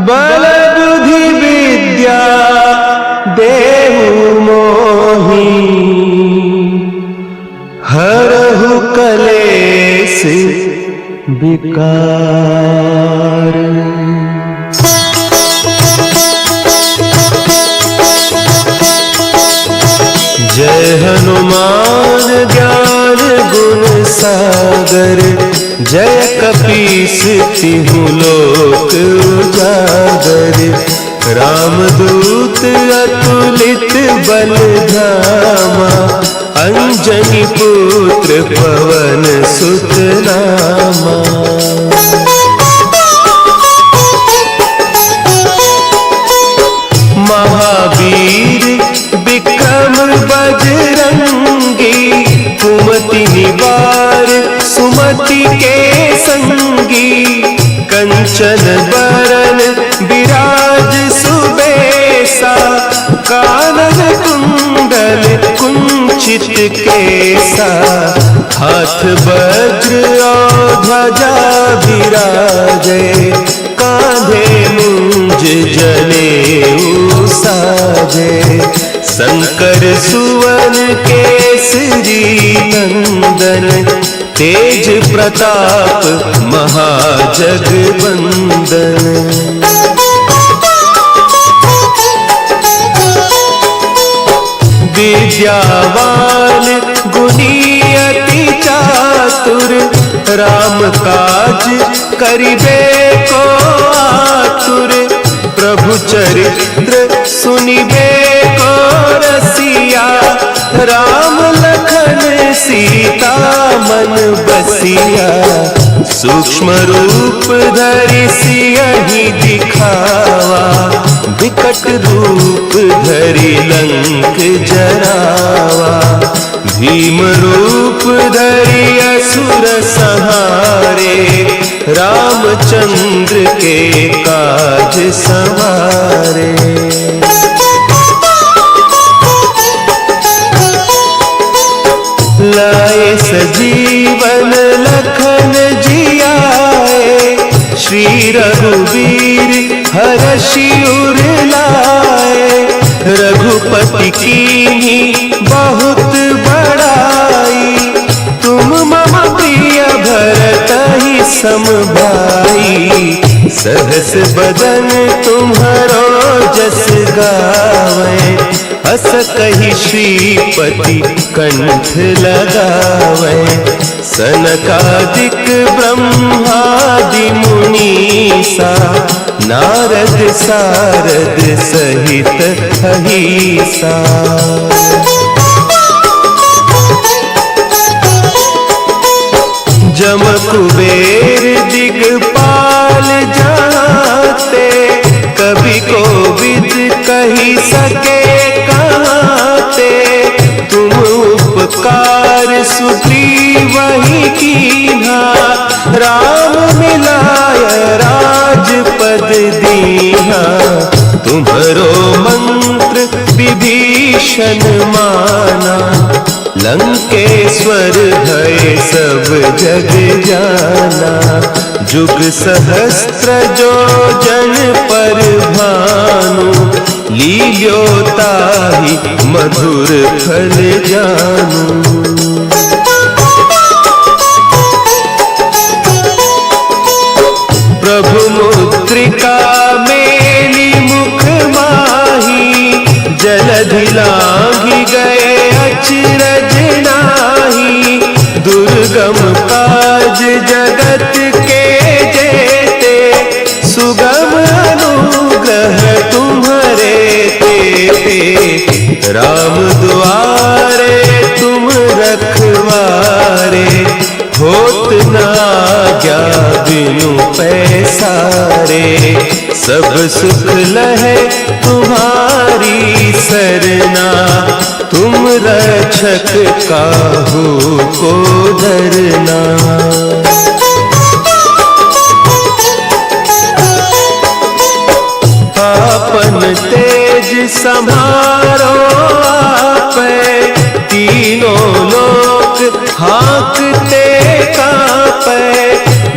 बल बुद्धि विद्या देहु मोहि, हरहु कलेस विकार। जय हनुमान ज्ञान गुण सागर, जय कपीस तिहु लोक उजागर। सागर रामदूत अतुलित बल धामा अंजनी पुत्र पवन सुत नामा। महावीर विक्रम बजरंगी कुमति निवार सुमति के संगी कंचन बरन विराज सुबेसा कानन कुंडल कुंचित केसा हाथ वज्र और ध्वजा विराजे कांधे मुंज जनेऊ साजे शंकर सुवन केसरी नंदन तेज प्रताप महाजगवंदन। विद्यावान गुणी अति चातुर राम काज करिबे को आतुर प्रभु चरित्र सुनिबे को रसिया राम लखन सीता मन बसिया सूक्ष्म रूप धरि सियहि दिखावा विकट रूप धरि लंक जरावा भीम रूप धरि असुर संहारे रामचंद्र के काज सवारे। लाए सजीवन लखन जियाए श्री रघुवीर हरषि उर लाए रघुपति कीन्ही बहुत बड़ाई तुम मम प्रिय भरतहि सम भाई सहस बदन तुम्हारो जस गावे अस कहि श्रीपति कंठ लगावे सनकादिक ब्रह्मादि मुनीसा नारद सारद सहित अहिसा। जम कुबेर दिगपाल जाते कभी कोविद कही सके कहते तुम उपकार सुग्रीव ही कीन्हा राम मिलाय राजपद दीन्हा तुम्हरो मंत्र विभीषण माना लंकेश्वर भय सब जग जाना जुग सहस्त्र जो जन पर भानु लील्यो ताहि मधुर फल जानू। प्रभु मुद्रिका मेली मुख माही जलधि लांघि गए अचरज नाही दुर्गम काज जगत के जेते सुगम अनुग्रह तुम्हारे तेते राम द्वारे तुम रखवारे होत न आज्ञा बिनु पैसारे सब सुख लहे तुम्हारी सरना तुम रक्षक काहू को डरना। आपन तेज समारो आपे तीनों लोक हाँकते कापे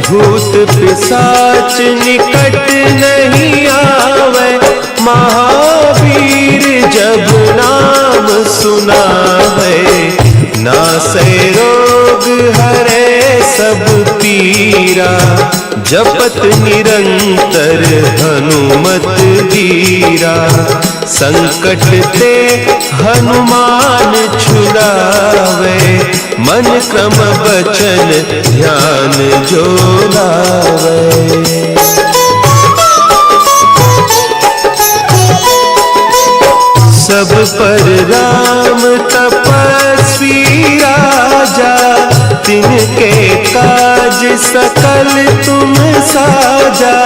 भूत पिशाच निकट नहीं आवे महावीर जब नाम सुना है नासै रोग हरे सब पीरा जपत निरंतर हनुमत वीरा संकट ते हनुमान छुड़ावे मन क्रम बचन ध्यान जो लावे। पर राम तपस्वी राजा, तिनके काज सकल तुम साजा।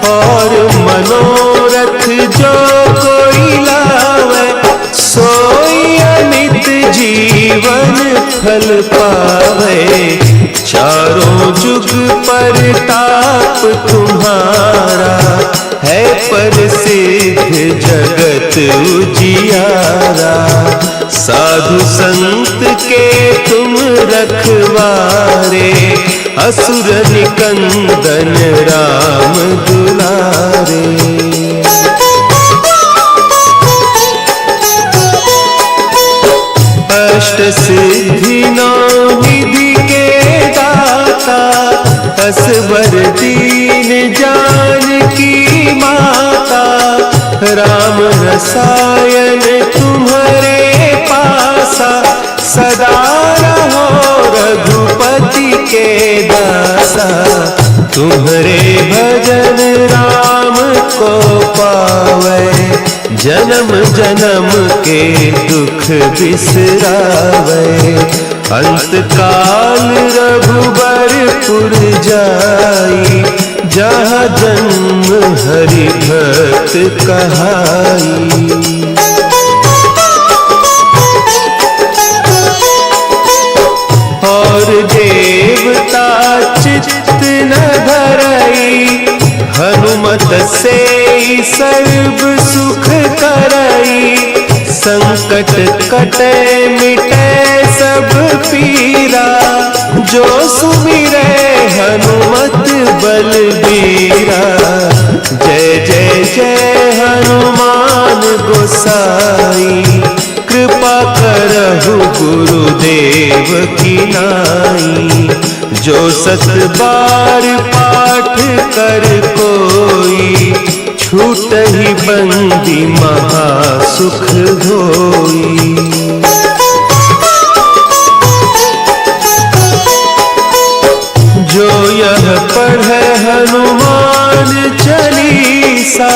और मनोरथ जो कोई लावे, सोई अमित जीवन फल पावे। चारों जुग परताप तुम्हारा, है प्रसिद्ध जगत उजियारा। साधु संत के तुम रखवारे, असुर निकंदन राम दुलारे। अष्ट सिद्धि नौ निधि के दाता, असवर दीन जानकी माता। राम रसायन तुम्हारे पासा, सदा रहो रघुपति के दासा। तुम्हारे भजन राम को पावे, जन्म जन्म के दुख बिसरावे। अंत काल रघुबरपुर जाई, जहाँ जन्म हरि भक्त कहाई। और देवता चित्त न धरई, हनुमत से सर्व सुख करई। संकट कटे मिटे सब पीरा, जो सुमिरे हनुमत बलबीरा। जय जय जय हनुमान गोसाई, कृपा करहु गुरुदेव की नाई। जो सत बार पाठ कर कोई, छूट ही बंदी महासुख होई। जो यह पढ़े हनुमान चालीसा,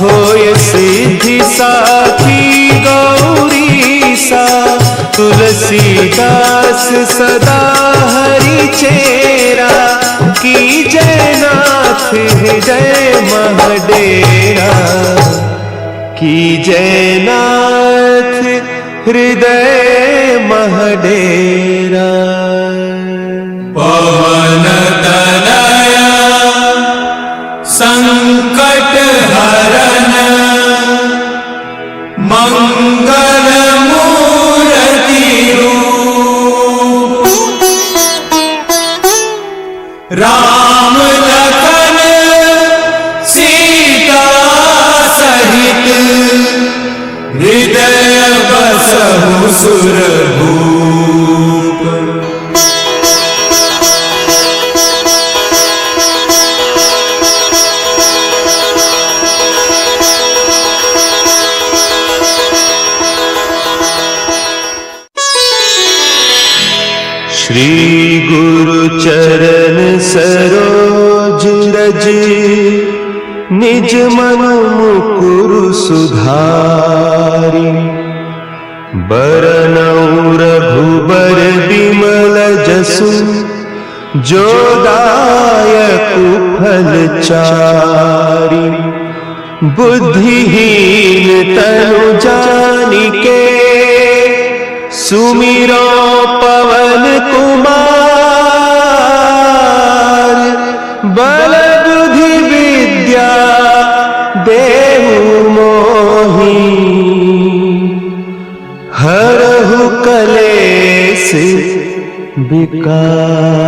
होय सिद्धि साखी गौरीसा। तुलसीदास सदा हरि चेरा, की जय नाथ हृदय महडेरा। की जय नाथ हृदय महडेरा। पवन तनया संकट हरन, मंगल मूर्ति रूप। राम लखन सीता सहित, हृदय बसहु सुरभूप। श्री गुरु चरण सरोज रज, निज मन मुकुरु सुधारि। बरनउँ रघुबर बिमल जसु, जो दायकु फल चारि। बुद्धिहीन तनु जानिके, सुमिरो पवन कुमार। बल बुद्धि विद्या देहु मोहि, हरहु कलेस विकार।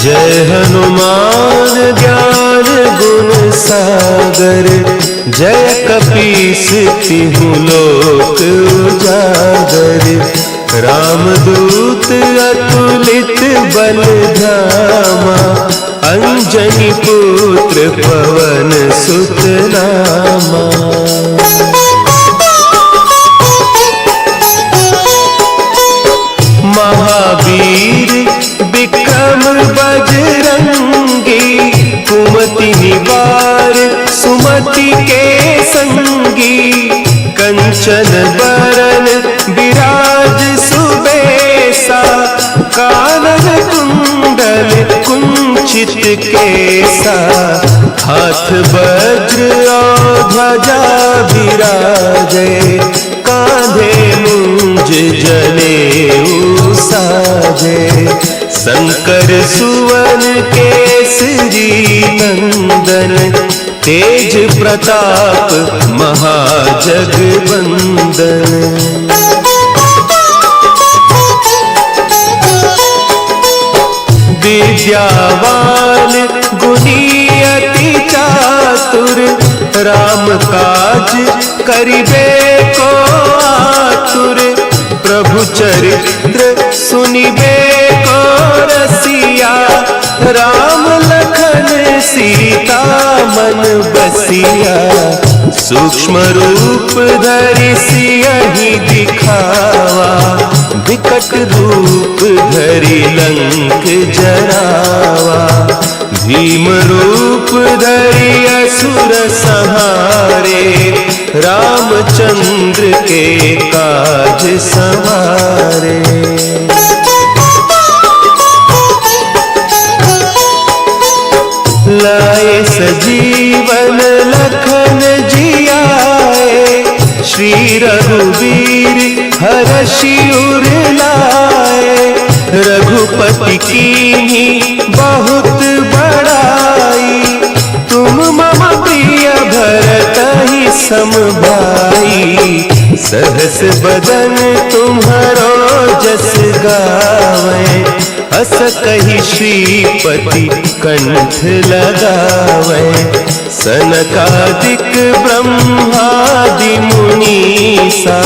जय हनुमान ज्ञान गुण सागर, जय कपीस तिहु लोक उजागर। रामदूत अतुलित बल धामा, अंजनी पुत्र पवन सुत नामा। महावीर विक्रम बजरंगी, सुमति के संगी, कंचन बरन विराज सुबेसा, कानन कुंडल कुंचित केसा, हाथ वज्र और ध्वजा विराजे, कांधे मुंज जनेऊ साजे, शंकर सुवन केसरी नंदन, तेज प्रताप महाजगवंदन। विद्यावान गुणी अति चातुर, राम काज करिबे को आतुर, प्रभु चरित्र सुनिबे को रसिया, राम लखन सीता मन बसिया, सूक्ष्म रूप धरि सियहि दिखावा, विकट रूप धरि लंक जरावा, भीम रूप धरि असुर संहारे, रामचंद्र के काज संवारे। लाए सजीवन लखन जियाए, श्री रघुवीर हरषि उर लाए, रघुपति कीन्ही बहुत बड़ाई, तुम मम प्रिय भरतहि सम भाई, सहस बदन तुम्हरो जस गावे, अस कहि श्रीपति कंठ लगावे, सनकादिक ब्रह्मादि मुनीसा,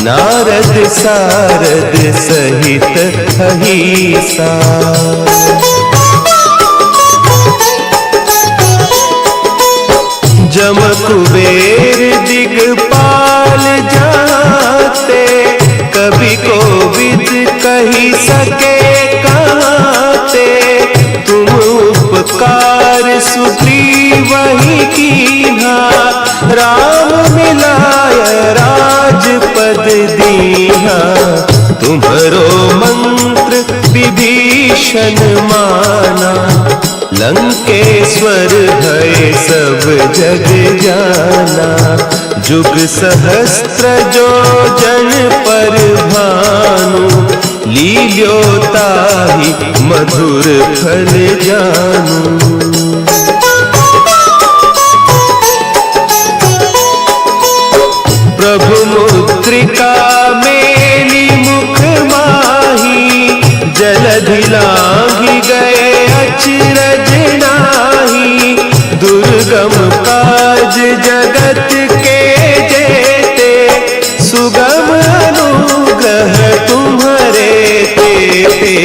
नारद सारद सहित अहिसा। जम कुबेर दिगपाल जाते, कवि कोविद कही सके कहते, तुम उपकार सुग्रीवहि कीन्हा, राम मिलाय राजपद दीन्हा, तुम्हरो मंत्र विभीषण माना, लंकेश्वर भय सब जग जाना, जुग सहस्त्र जो जन पर भानु, लील्योताहि मधुर फल जानू। प्रभु मुद्रिका मेली मुख माही, जलधि लांघि गए अचरज नाही, दुर्गम काज जगत के जेते, सुगम अनुग्रह तुम्हारे तेते,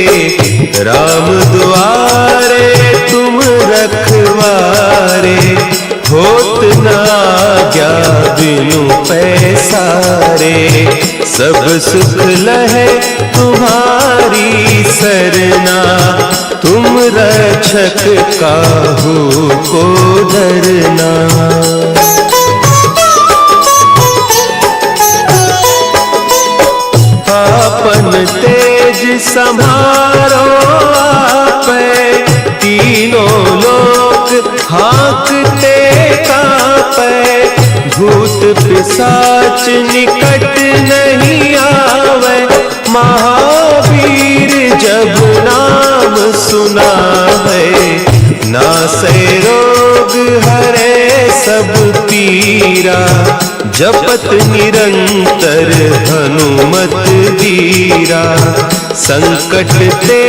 राम द्वारे तुम रखवारे, होत न आज्ञा बिनु पैसारे, सब सुख लहे तुम्हारी सरना, तुम रक्षक काहू को डरना। आपन तेज समारो आपै, तीनों लोक हाँकते कांपै, भूत पिशाच निकट नहीं आवे, महावीर जब नाम सुना है, नासै रोग हरे सब पीरा, जपत निरंतर हनुमत वीरा, संकट ते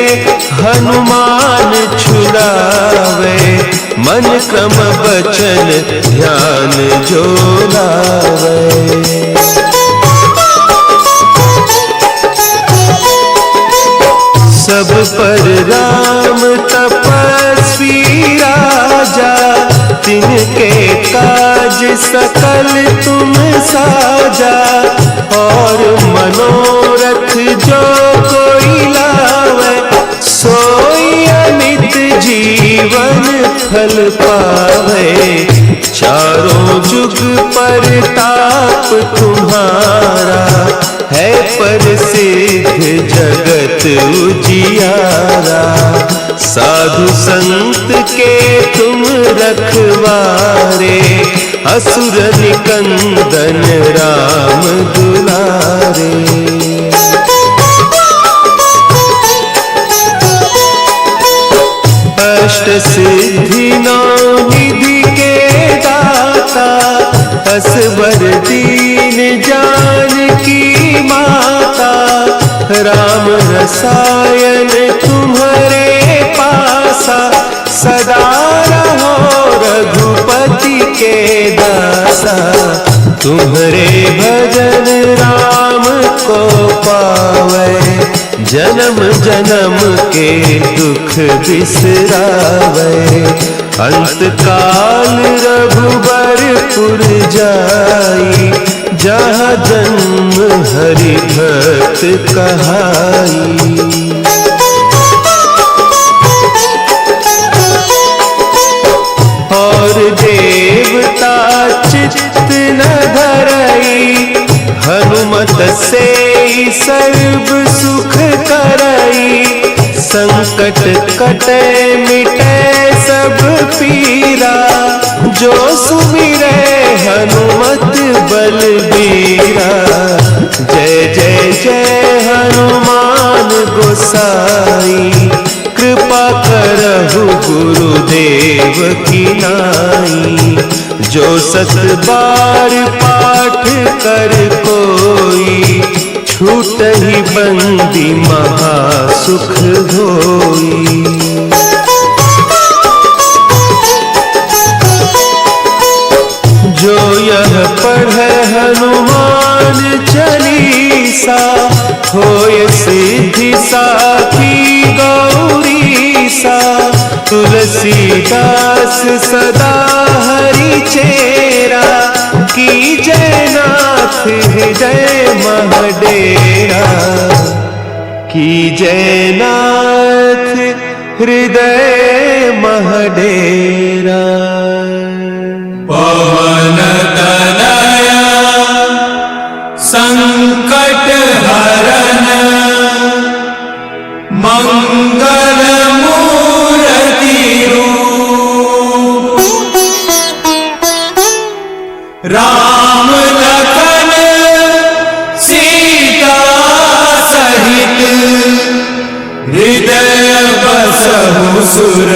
हनुमान छुड़ावे, मन क्रम बचन ध्यान जो लावे। सब पर राम तपस्वी राजा, तिनके काज सकल तुम साजा, और मनोरथ जो कोई लावे, सोई अमित जीवन फल पावे, चारों चारों जुग परताप तुम्हारा है प्रसिद्ध जगत उजियारा। साधु संत के तुम रखवारे असुर निकंदन राम दुलारे। अष्ट सिद्धि नौ निधि के दाता असवर दीन जानकी माता। राम रसायन तुम्हारे पासा सदा रहो रघुपति के दासा। तुम्हारे भजन राम को पावे जन्म जन्म के दुख बिसरावे। अंत काल रघुबरपुर जाई जहाँ जन्म हरि भक्त कहाई। और देवता चित्त न धरई हनुमत से सर्व सुख करई। संकट कटे मिटे सब पीरा जो सुमिरे हनुमत बलबीरा। जय जय जय हनुमान गोसाई कृपा करहु गुरुदेव की नाई। जो सत बार पाठ कर कोई छूट ही बंदी महासुख होई। जो यह पढ़े हनुमान चालीसा होय सिद्धि साखी गौरीसा। तुलसीदास सदा हरि चेरा की जयनाथ हृदय महडेरा। की जयनाथ हृदय महडेरा। पवन तनया संकट हरन मंगल मूर्ति रूप। राम लखन सीता सहित हृदय बसहु सुर